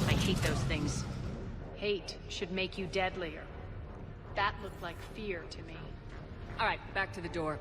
I hate those things. Hate should make you deadlier. That looked like fear to me. All right, back to the door.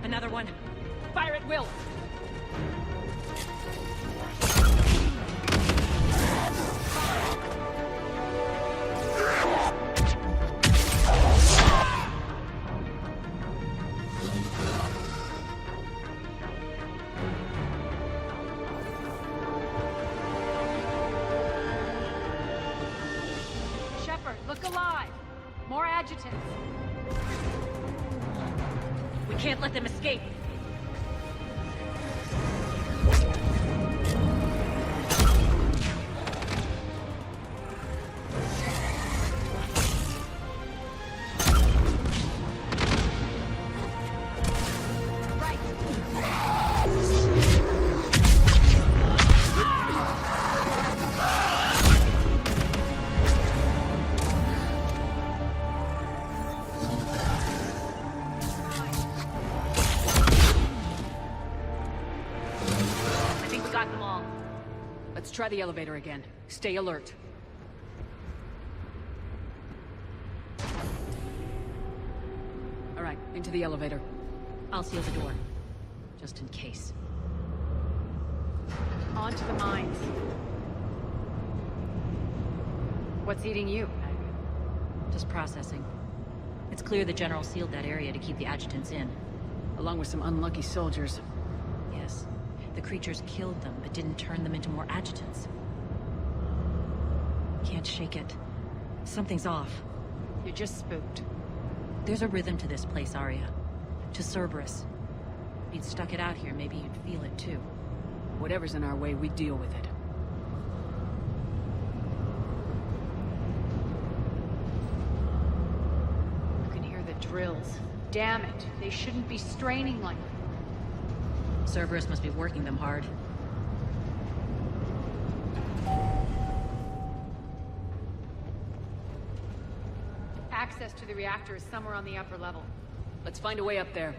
Another one. Fire at will! Shepard, look alive! More adjutants! We can't let them escape. Let's try the elevator again. Stay alert. All right, into the elevator. I'll seal the door. Just in case. On to the mines. What's eating you? Just processing. It's clear the General sealed that area to keep the adjutants in. Along with some unlucky soldiers. Yes. The creatures killed them, but didn't turn them into more adjutants. Can't shake it. Something's off. You're just spooked. There's a rhythm to this place, Arya. To Cerberus. If you'd stuck it out here, maybe you'd feel it too. Whatever's in our way, we deal with it. You can hear the drills. Damn it, they shouldn't be straining like that. Cerberus must be working them hard. access to the reactor is somewhere on the upper level. Let's find a way up there.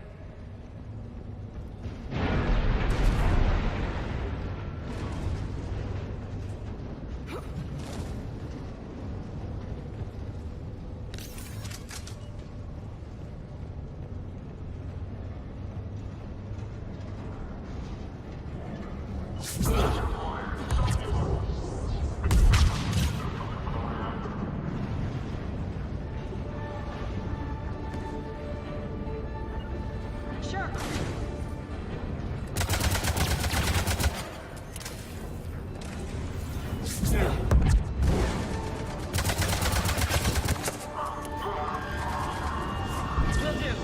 Sure. Will do.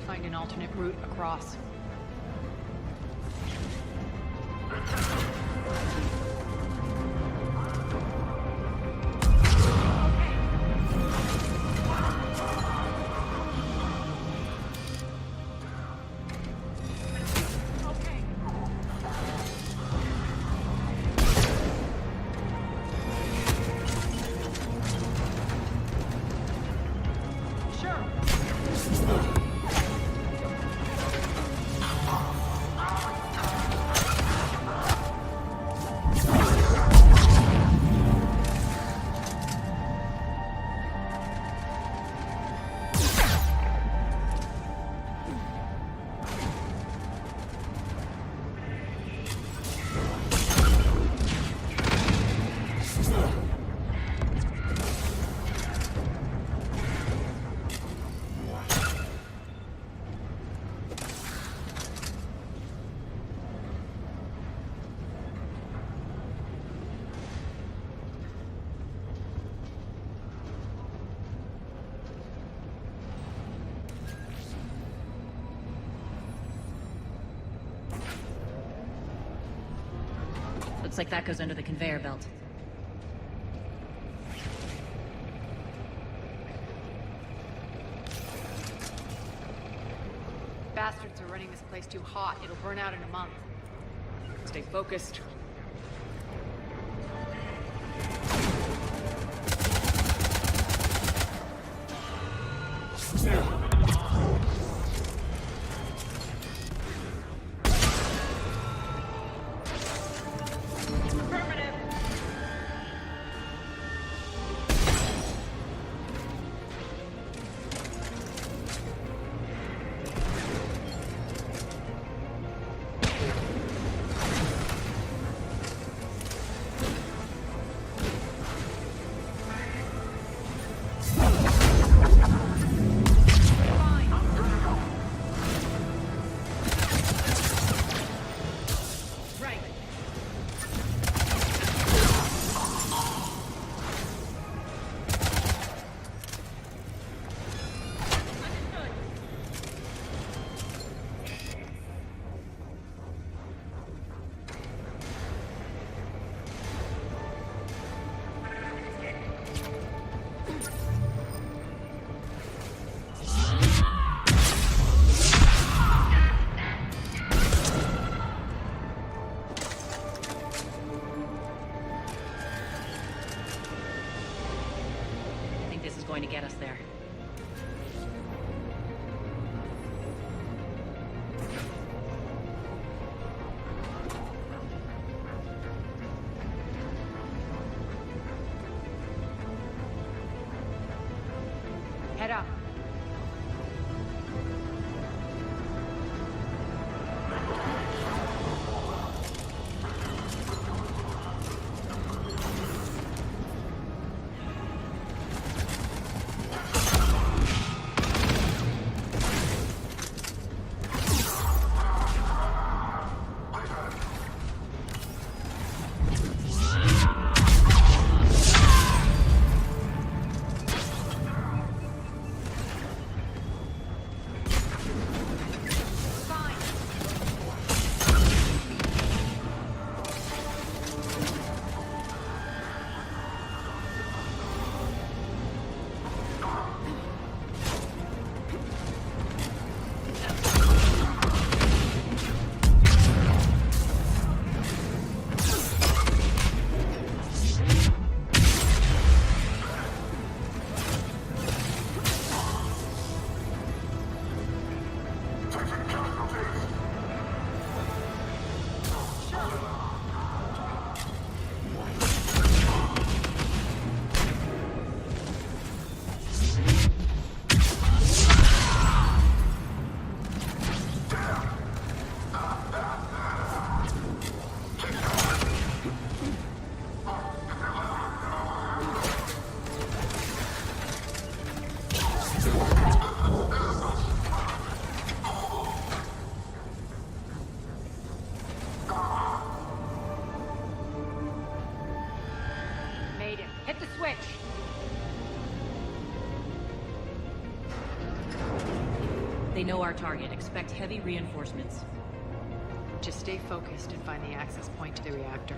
Find an alternate route across. Looks like that goes under the conveyor belt. Bastards are running this place too hot. It'll burn out in a month. Stay focused. Going to get us there. Head up. Hit the switch! They know our target. Expect heavy reinforcements. Just stay focused and find the access point to the reactor.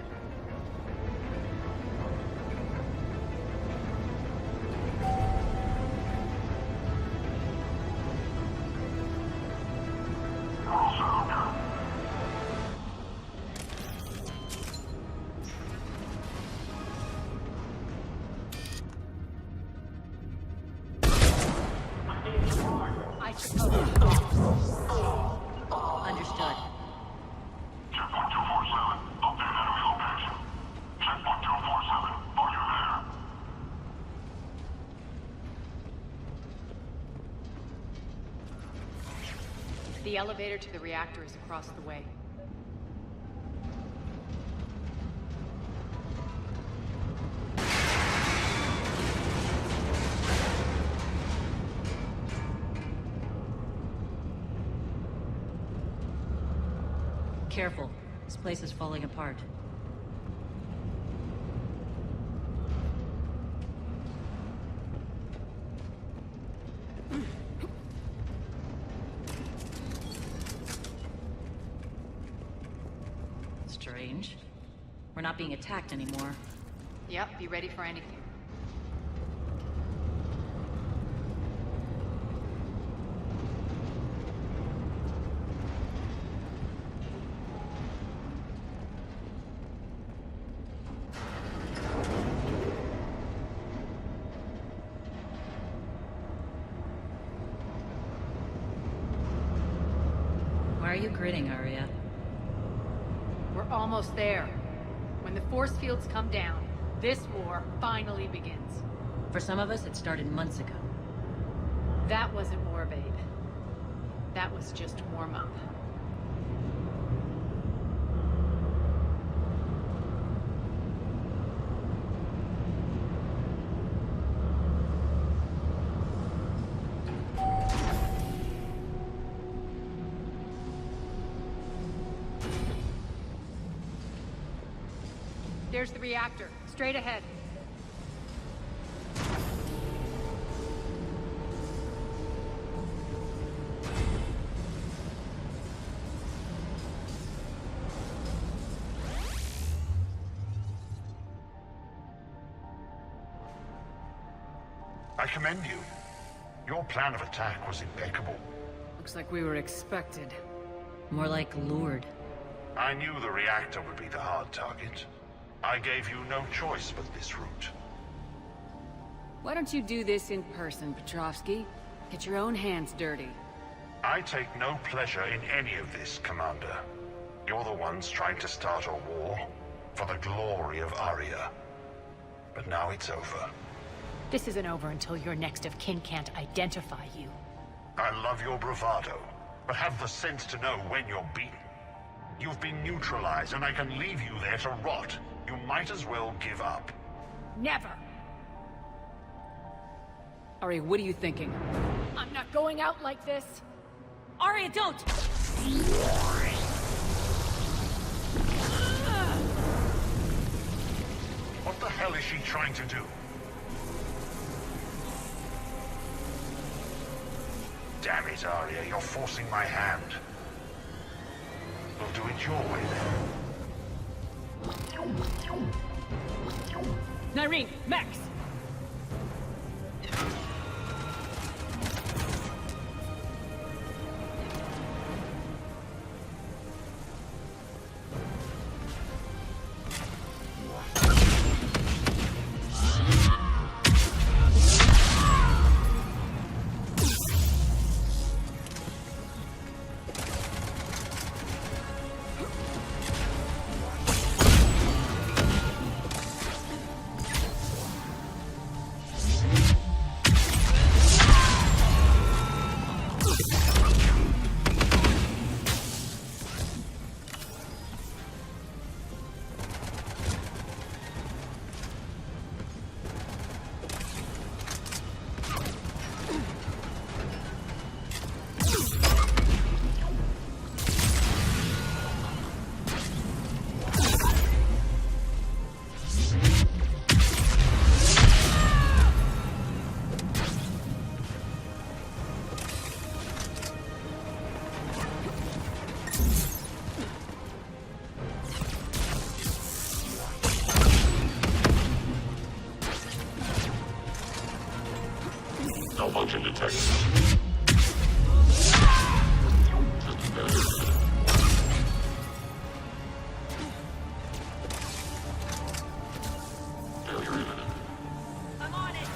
I suppose. Understood. Checkpoint 247, update enemy location. Checkpoint 247, are you there? The elevator to the reactor is across the way. Careful. This place is falling apart. Strange. We're not being attacked anymore. Yep, be ready for anything. Why are you grinning, Aria? We're almost there. When the force fields come down, this war finally begins. For some of us, it started months ago. That wasn't war, babe. That was just warm-up. There's the reactor. Straight ahead. I commend you. Your plan of attack was impeccable. Looks like we were expected. More like lured. I knew the reactor would be the hard target. I gave you no choice but this route. Why don't you do this in person, Petrovsky? Get your own hands dirty. I take no pleasure in any of this, Commander. You're the ones trying to start a war for the glory of Aria. But now it's over. This isn't over until your next of kin can't identify you. I love your bravado, but have the sense to know when you're beaten. You've been neutralized, and I can leave you there to rot. You might as well give up. Never! Arya, what are you thinking? I'm not going out like this! Arya, don't! What the hell is she trying to do? Damn it, Arya, you're forcing my hand. We'll do it your way then. Nyreen, Max! Malfunction detected. Failure imminent. I'm on it!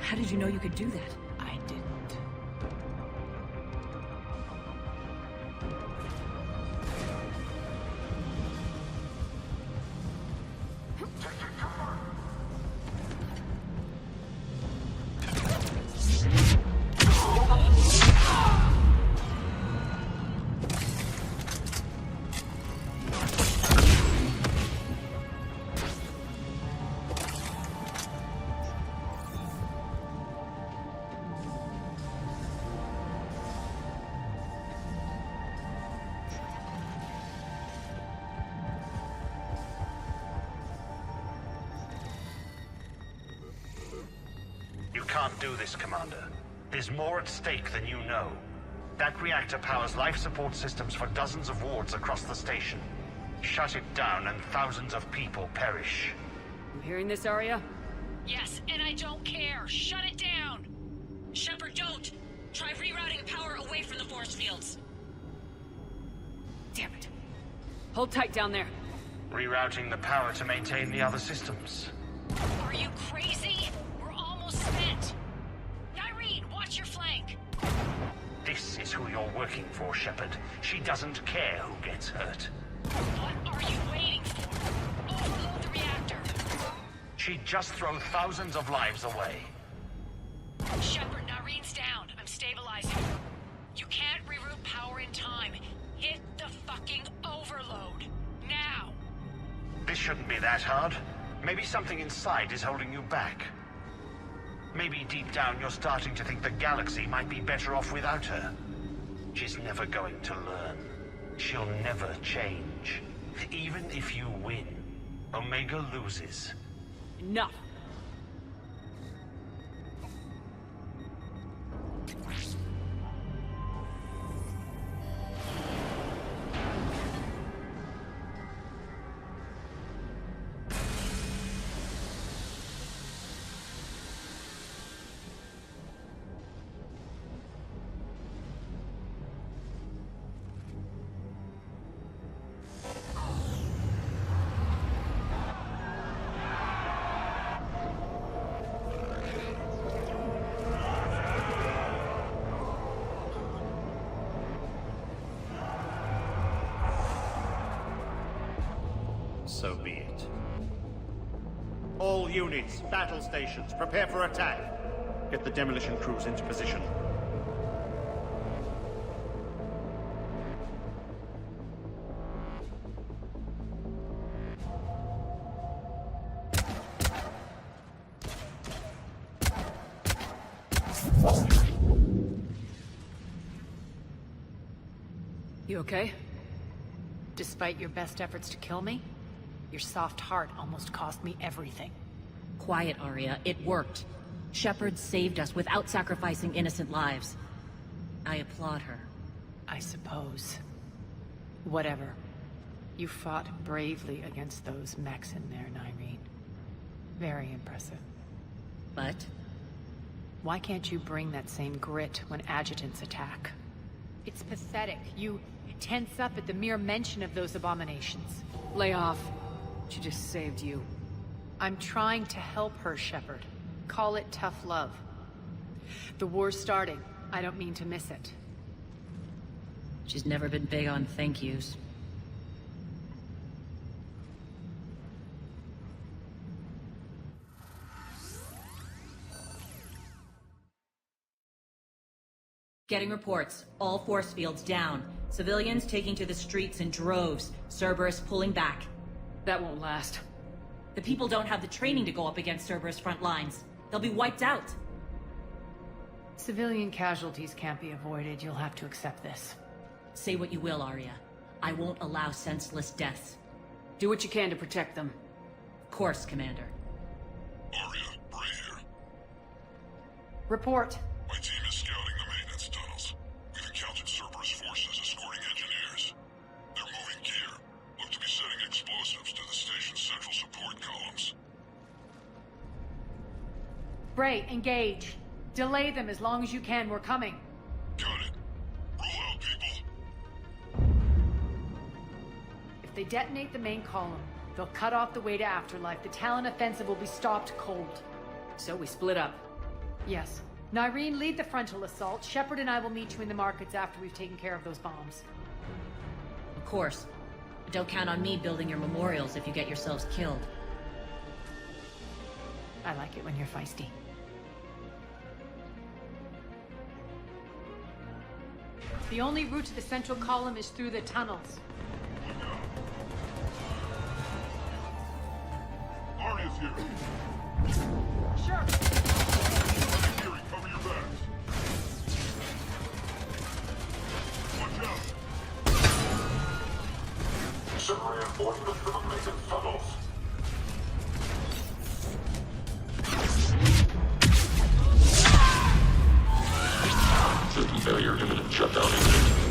How did you know you could do that? I didn't. You can't do this, Commander. There's more at stake than you know. That reactor powers life support systems for dozens of wards across the station. Shut it down and thousands of people perish. You hearing this, Arya? Yes, and I don't care. Shut it down! Shepard, don't! Try rerouting power away from the force fields. Damn it. Hold tight down there. Rerouting the power to maintain the other systems. Are you crazy? We're almost spent. Nyreen, watch your flank. This is who you're working for, Shepard. She doesn't care who gets hurt. What are you waiting for? Overload the reactor. She'd just throw thousands of lives away. Shepard, Nyreen's down. I'm stabilizing. You can't reroute power in time. Hit the fucking over shouldn't be that hard. Maybe something inside is holding you back. Maybe deep down you're starting to think the galaxy might be better off without her. She's never going to learn. She'll never change. Even if you win, Omega loses. Enough. So be it. All units, battle stations, prepare for attack. Get the demolition crews into position. You okay? Despite your best efforts to kill me, your soft heart almost cost me everything. Quiet, Arya. It worked. Shepard saved us without sacrificing innocent lives. I applaud her. I suppose. Whatever. You fought bravely against those mechs in there, Nyreen. Very impressive. But? Why can't you bring that same grit when adjutants attack? It's pathetic. You tense up at the mere mention of those abominations. Lay off. She just saved you. I'm trying to help her, Shepard. Call it tough love. The war's starting. I don't mean to miss it. She's never been big on thank yous. Getting reports. All force fields down. Civilians taking to the streets in droves. Cerberus pulling back. That won't last. The people don't have the training to go up against Cerberus front lines. They'll be wiped out. Civilian casualties can't be avoided. You'll have to accept this. Say what you will, Arya. I won't allow senseless deaths. Do what you can to protect them. Of course, Commander. Arya, Bray here. Report. My team is scouting the maintenance tunnels. We've encountered Cerberus forces escorting engineers. They're moving gear. Look to be setting explosives to the station's central support columns. Bray, engage. Delay them as long as you can. We're coming. Got it. Roll out, people. If they detonate the main column, they'll cut off the way to Afterlife. The Talon offensive will be stopped cold. So we split up. Yes. Nyreen, lead the frontal assault. Shepard and I will meet you in the markets after we've taken care of those bombs. Of course. But don't count on me building your memorials if you get yourselves killed. I like it when you're feisty. The only route to the central column is through the tunnels. Arya's here. Sure. Geary, cover your backs. Watch out. Send reinforcements to the maintenance tunnels. System failure, imminent shutdown imminent.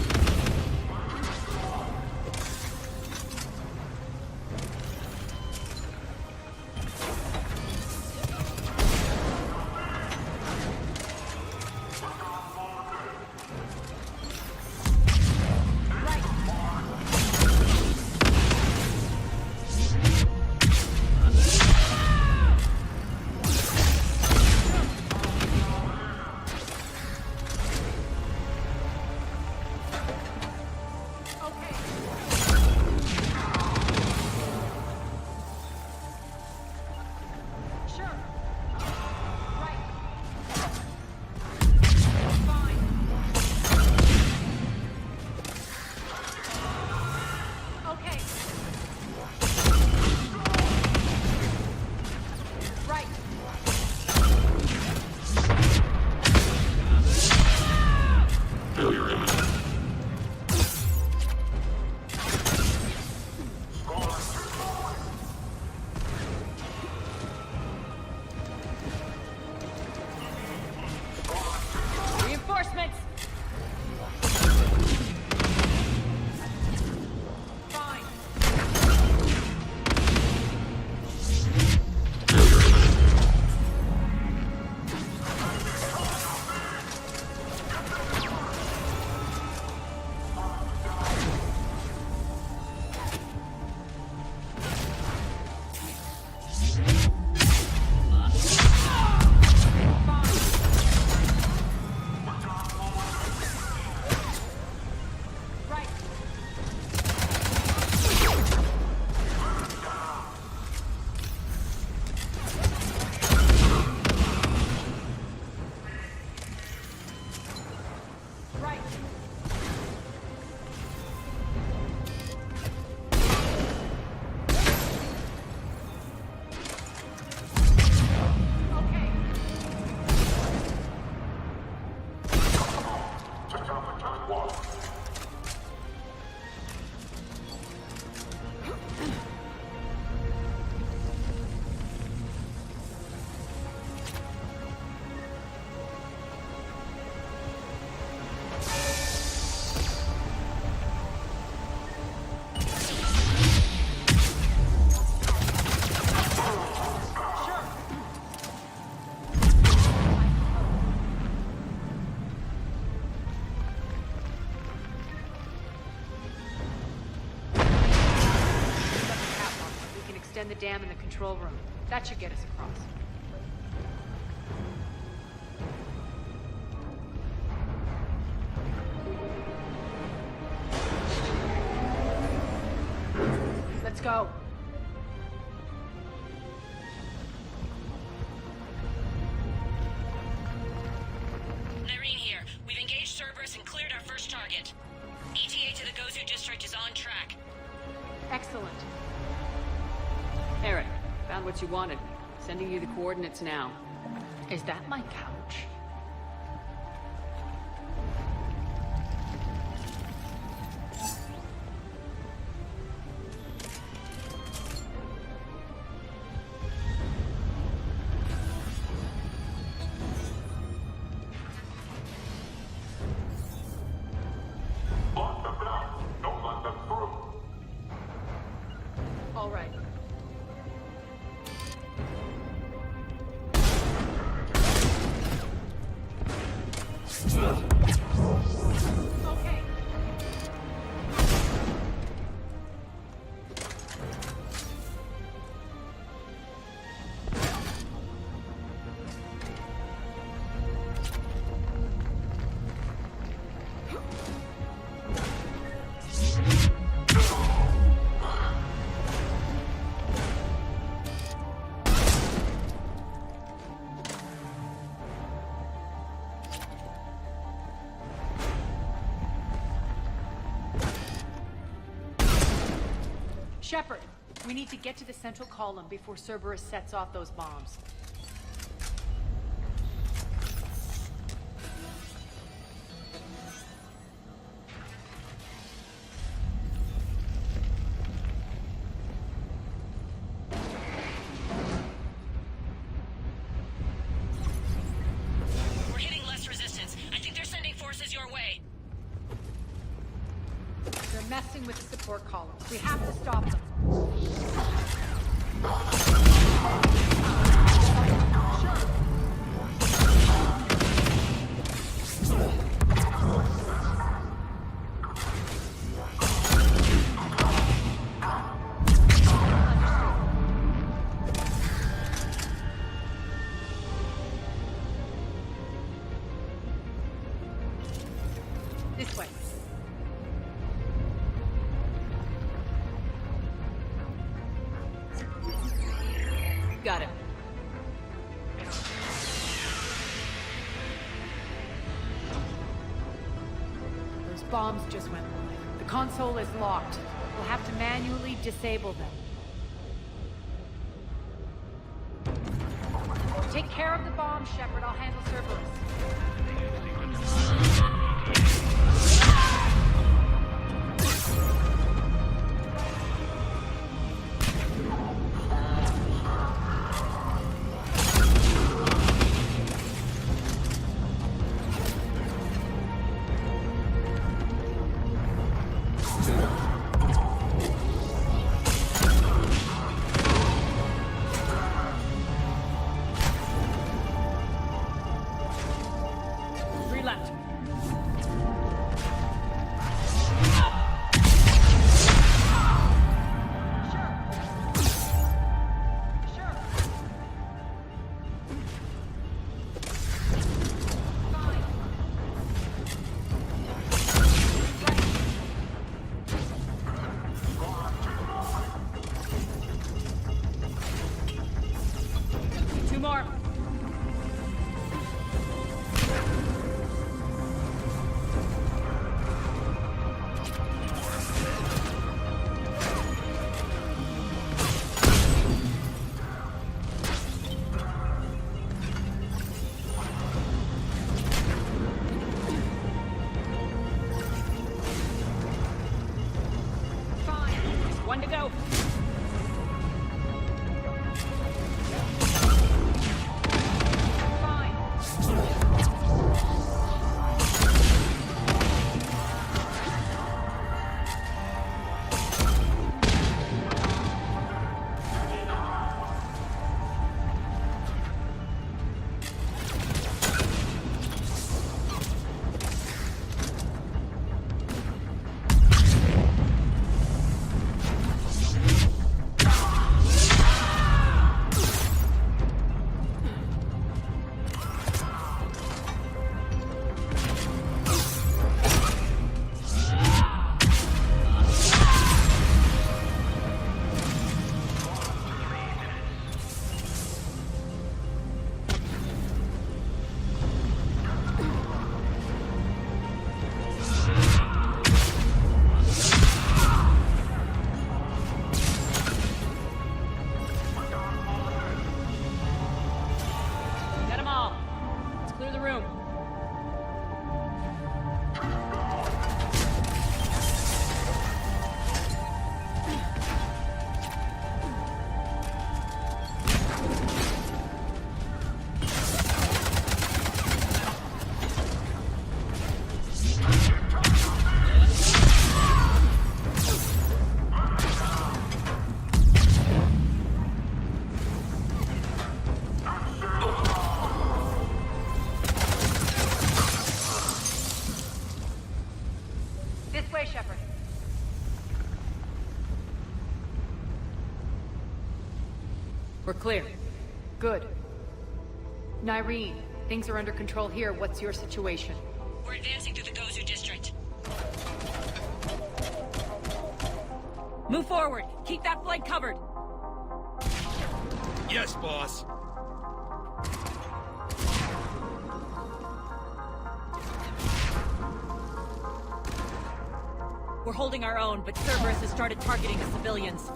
extend the dam in the control room. That should get us across. Let's go. Nyreen here. We've engaged Cerberus and cleared our first target. ETA to the Gozu district is on track. Excellent. Eric, found what you wanted. Sending you the coordinates now. Is that my couch? All right. Okay. Shepard, we need to get to the central column before Cerberus sets off those bombs. We're hitting less resistance. I think they're sending forces your way. They're messing with the support columns. We have to stop them. This way. Got it. Those bombs just went live. The console is locked. We'll have to manually disable them. Take care of the bomb, Shepard. I'll handle Cerberus. Left. Two more. One to go. We're clear. Good. Nyreen, things are under control here. What's your situation? We're advancing through the Gozu district. Move forward. Keep that flank covered. Yes, boss. We're holding our own, but Cerberus has started targeting the civilians.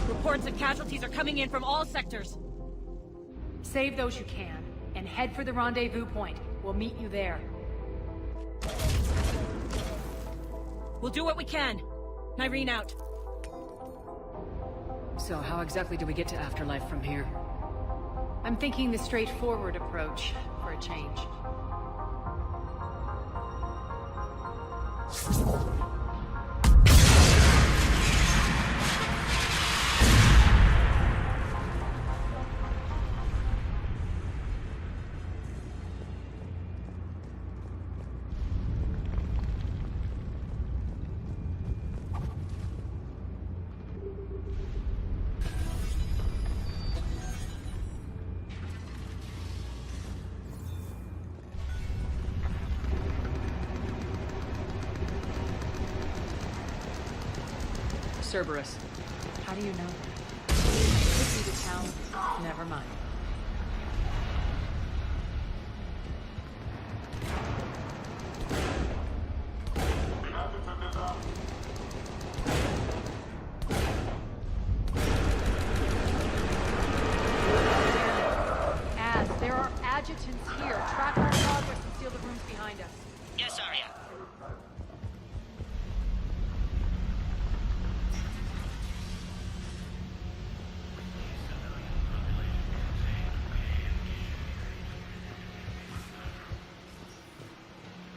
Reports of casualties are coming in from all sectors. Save those you can, and head for the rendezvous point. We'll meet you there. We'll do what we can. Nyreen out. So how exactly do we get to Afterlife from here? I'm thinking the straightforward approach, for a change. Cerberus. How do you know that? Could be to tell. Never mind. Az, there are adjutants here. Track our progress and seal the rooms behind us. Yes, Arya.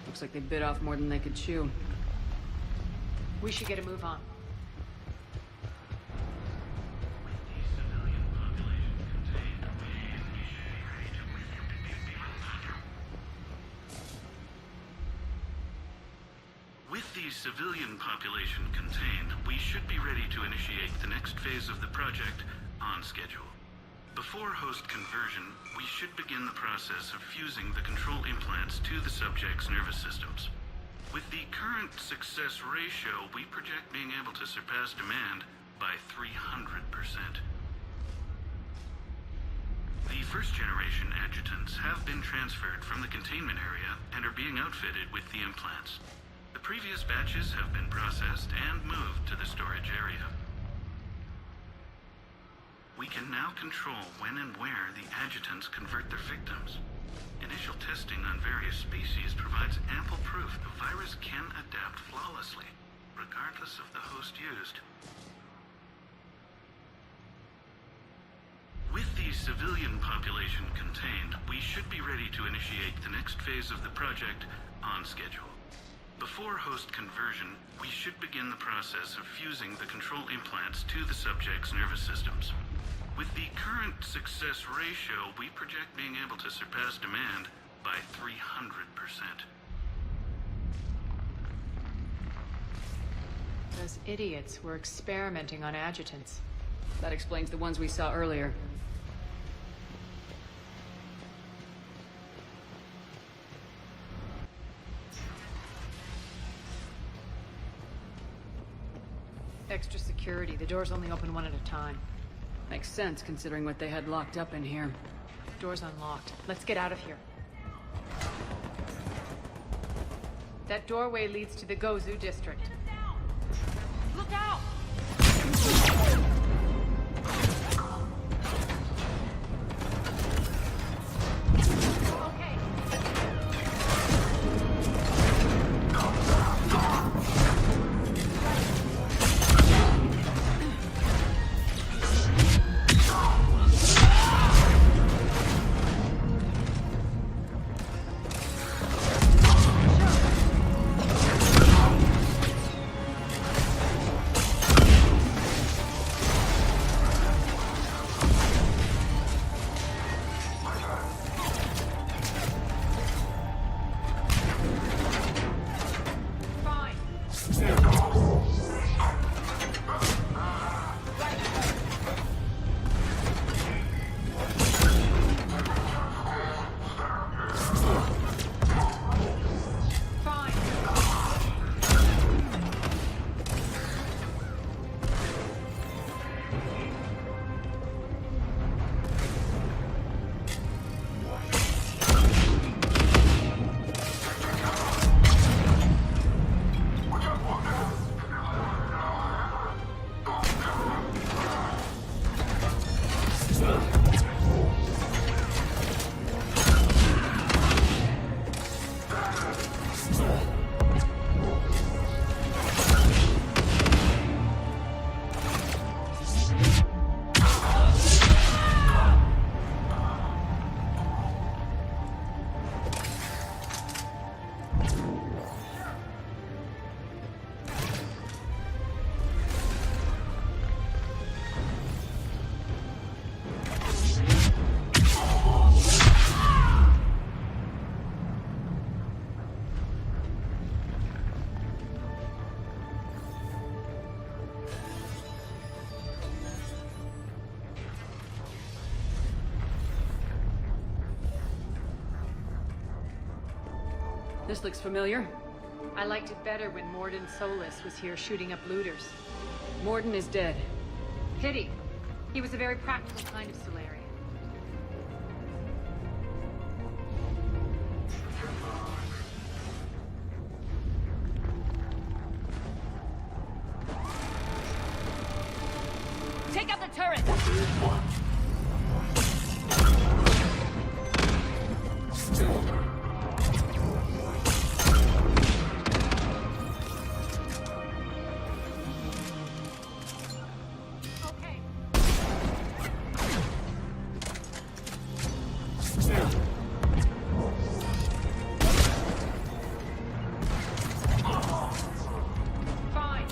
Looks like they bit off more than they could chew. We should get a move on. With the civilian population contained, we should be ready to initiate the next phase of the project on schedule. Before host conversion, we should begin the process of fusing the control implants to the subject's nervous systems. With the current success ratio, we project being able to surpass demand by 300%. The first-generation adjutants have been transferred from the containment area and are being outfitted with the implants. The previous batches have been processed and moved to the storage area. We can now control when and where the adjutants convert their victims. Initial testing on various species provides ample proof the virus can adapt flawlessly, regardless of the host used. With the civilian population contained, we should be ready to initiate the next phase of the project on schedule. Before host conversion, we should begin the process of fusing the control implants to the subject's nervous systems. With the current success ratio, we project being able to surpass demand by 300%. Those idiots were experimenting on adjutants. That explains the ones we saw earlier. Extra security. The doors only open one at a time. Makes sense, considering what they had locked up in here. Door's unlocked. Let's get out of here. That doorway leads to the Gozu district. Look out! This looks familiar. I liked it better when Morden Solis was here shooting up looters. Morden is dead. Pity. He was a very practical kind of Solarian. Take out the turret! Fine.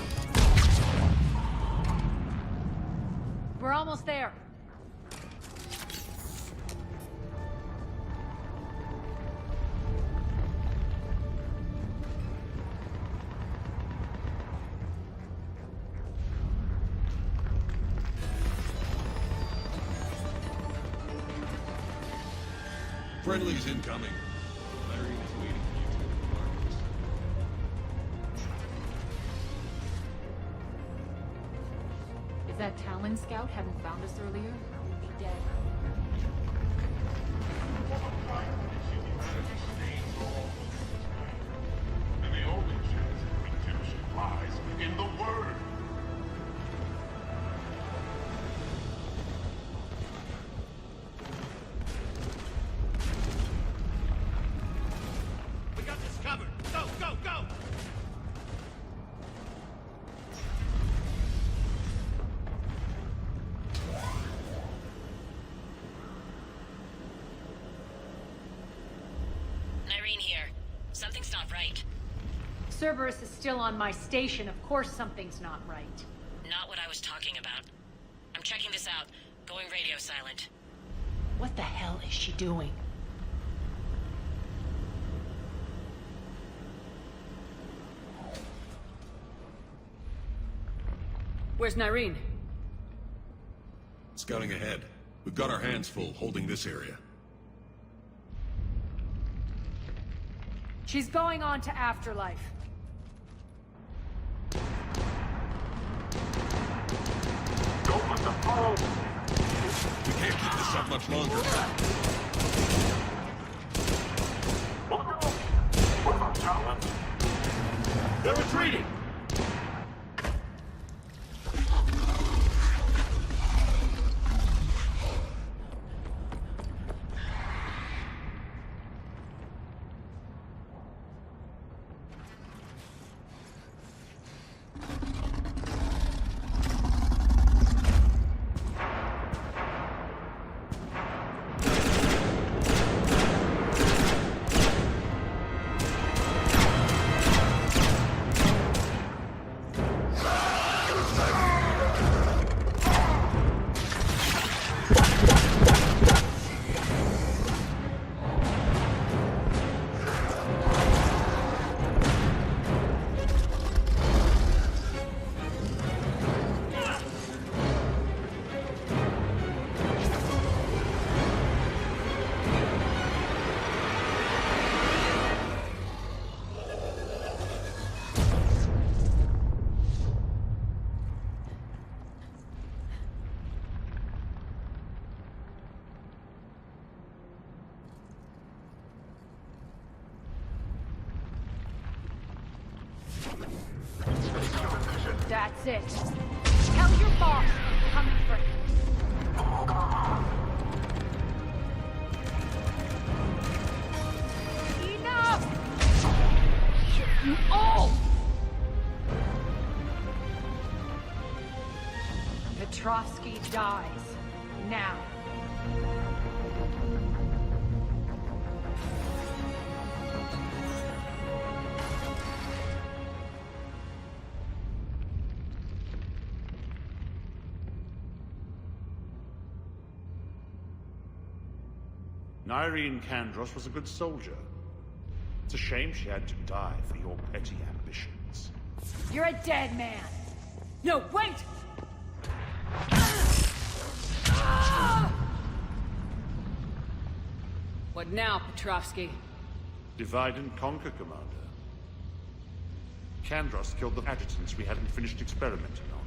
We're almost there. Friendly's incoming. Larry is waiting for you to embark. If that Talon scout hadn't found us earlier, we'd be dead. And the only chance of redemption lies in the Word. We got this covered. Go, go, go! Irene here. Something's not right. Cerberus is still on my station. Of course something's not right. Not what I was talking about. I'm checking this out. Going radio silent. What the hell is she doing? Where's Nyreen? Scouting ahead. We've got our hands full holding this area. She's going on to Afterlife. Don't let the phone! We can't keep this up much longer. Look out! What about Talon? They're retreating! That's it. Tell your boss I'm coming for him. Enough! You all! Petrovsky dies. Now. Nyreen Kandros was a good soldier. It's a shame she had to die for your petty ambitions. You're a dead man. No, wait! What now, Petrovsky? Divide and conquer, Commander. Kandros killed the adjutants we hadn't finished experimenting on.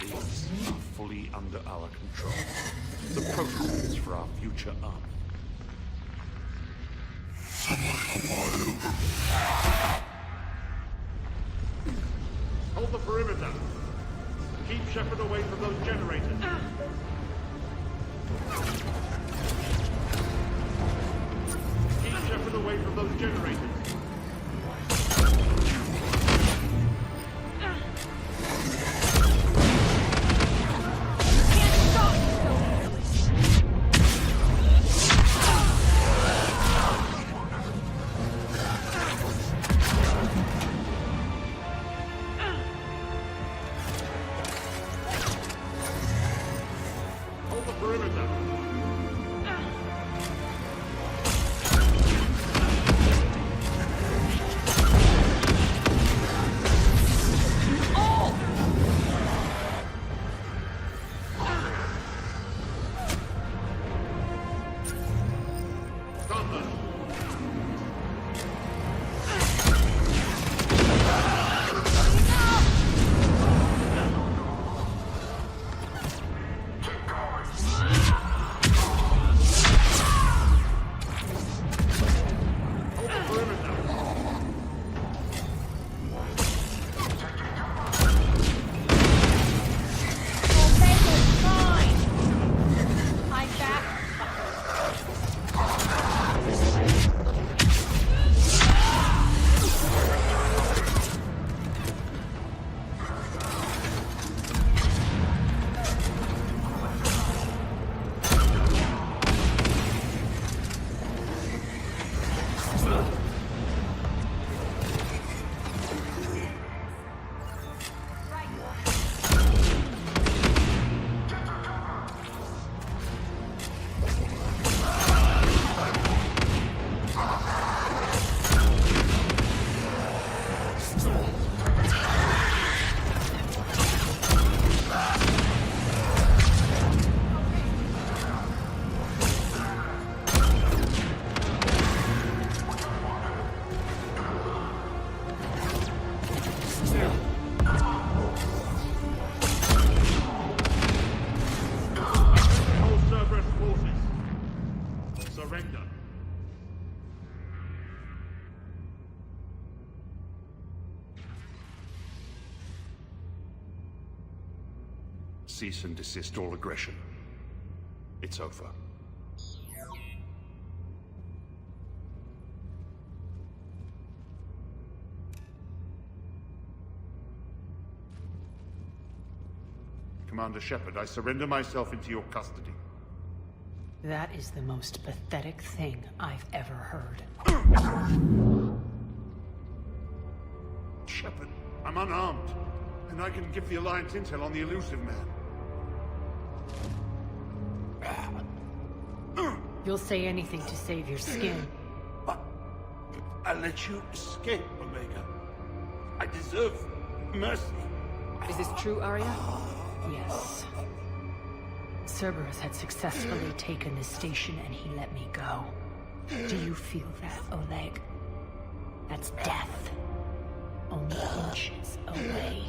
These are fully under our control. The prototypes for our future army. Hold the perimeter. Keep Shepard away from those generators. Keep Shepard away from those generators. Cease and desist all aggression. It's over. Commander Shepard, I surrender myself into your custody. That is the most pathetic thing I've ever heard. Shepard, I'm unarmed, and I can give the Alliance intel on the Elusive Man. You'll say anything to save your skin. But I let you escape, Omega. I deserve mercy. Is this true, Arya? Yes. Cerberus had successfully taken this station and he let me go. Do you feel that, Oleg? That's death. Only inches away.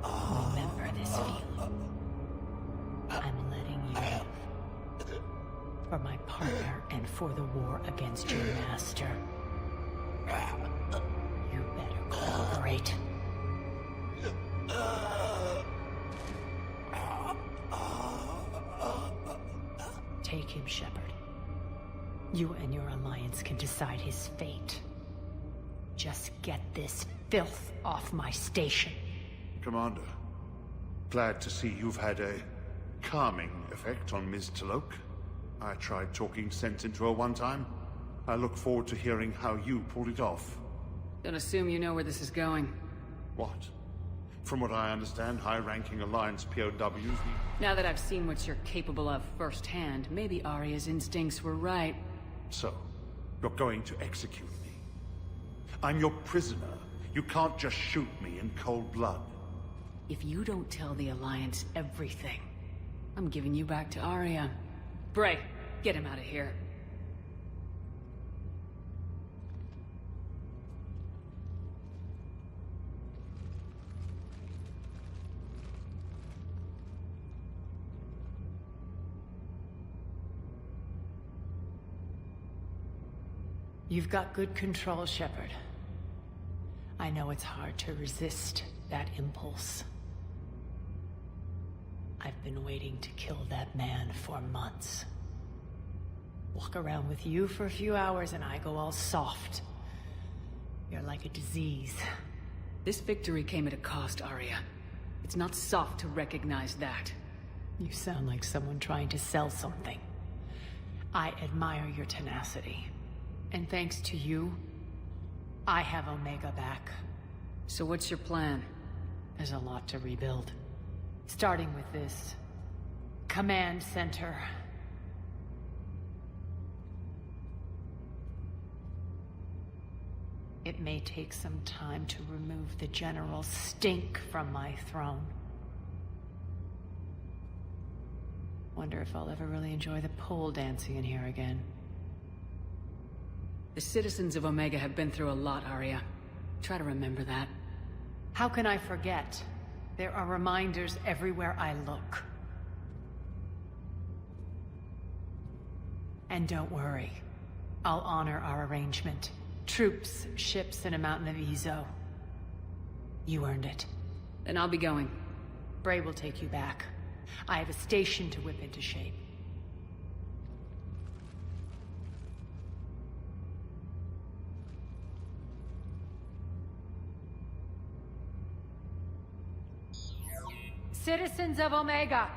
Remember this feeling. I'm letting you live. For my partner and for the war against your master. You better cooperate. Take him, Shepard. You and your Alliance can decide his fate. Just get this filth off my station. Commander, glad to see you've had a calming effect on Ms. T'Loak. I tried talking sense into her one time. I look forward to hearing how you pulled it off. Don't assume you know where this is going. What? From what I understand, high-ranking Alliance POWs... Now that I've seen what you're capable of firsthand, maybe Arya's instincts were right. So, you're going to execute me. I'm your prisoner. You can't just shoot me in cold blood. If you don't tell the Alliance everything, I'm giving you back to Arya. Bray, get him out of here. You've got good control, Shepard. I know it's hard to resist that impulse. I've been waiting to kill that man for months. Walk around with you for a few hours and I go all soft. You're like a disease. This victory came at a cost, Arya. It's not soft to recognize that. You sound like someone trying to sell something. I admire your tenacity. And thanks to you, I have Omega back. So what's your plan? There's a lot to rebuild. Starting with this command center. It may take some time to remove the general stink from my throne. Wonder if I'll ever really enjoy the pole dancing in here again. The citizens of Omega have been through a lot, Arya. Try to remember that. How can I forget? There are reminders everywhere I look. And don't worry. I'll honor our arrangement. Troops, ships, and a mountain of Ezo. You earned it. Then I'll be going. Bray will take you back. I have a station to whip into shape. Citizens of Omega,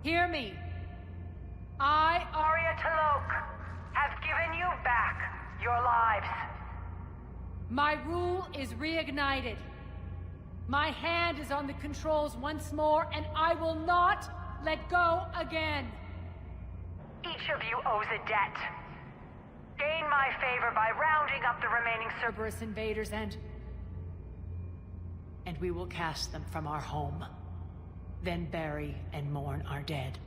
hear me. I, Arya T'Loak, have given you back your lives. My rule is reignited. My hand is on the controls once more, and I will not let go again. Each of you owes a debt. Gain my favor by rounding up the remaining Cerberus invaders and we will cast them from our home. Then bury and mourn our dead.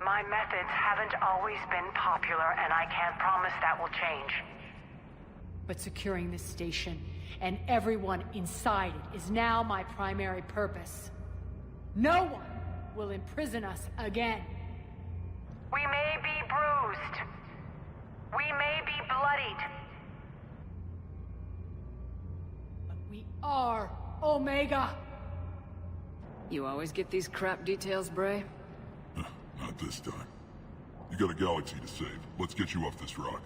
My methods haven't always been popular, and I can't promise that will change. But securing this station and everyone inside it is now my primary purpose. No one will imprison us again. We may be bruised. We may be bloodied. But we are Omega. You always get these crap details, Bray? Not this time. You got a galaxy to save. Let's get you off this rock.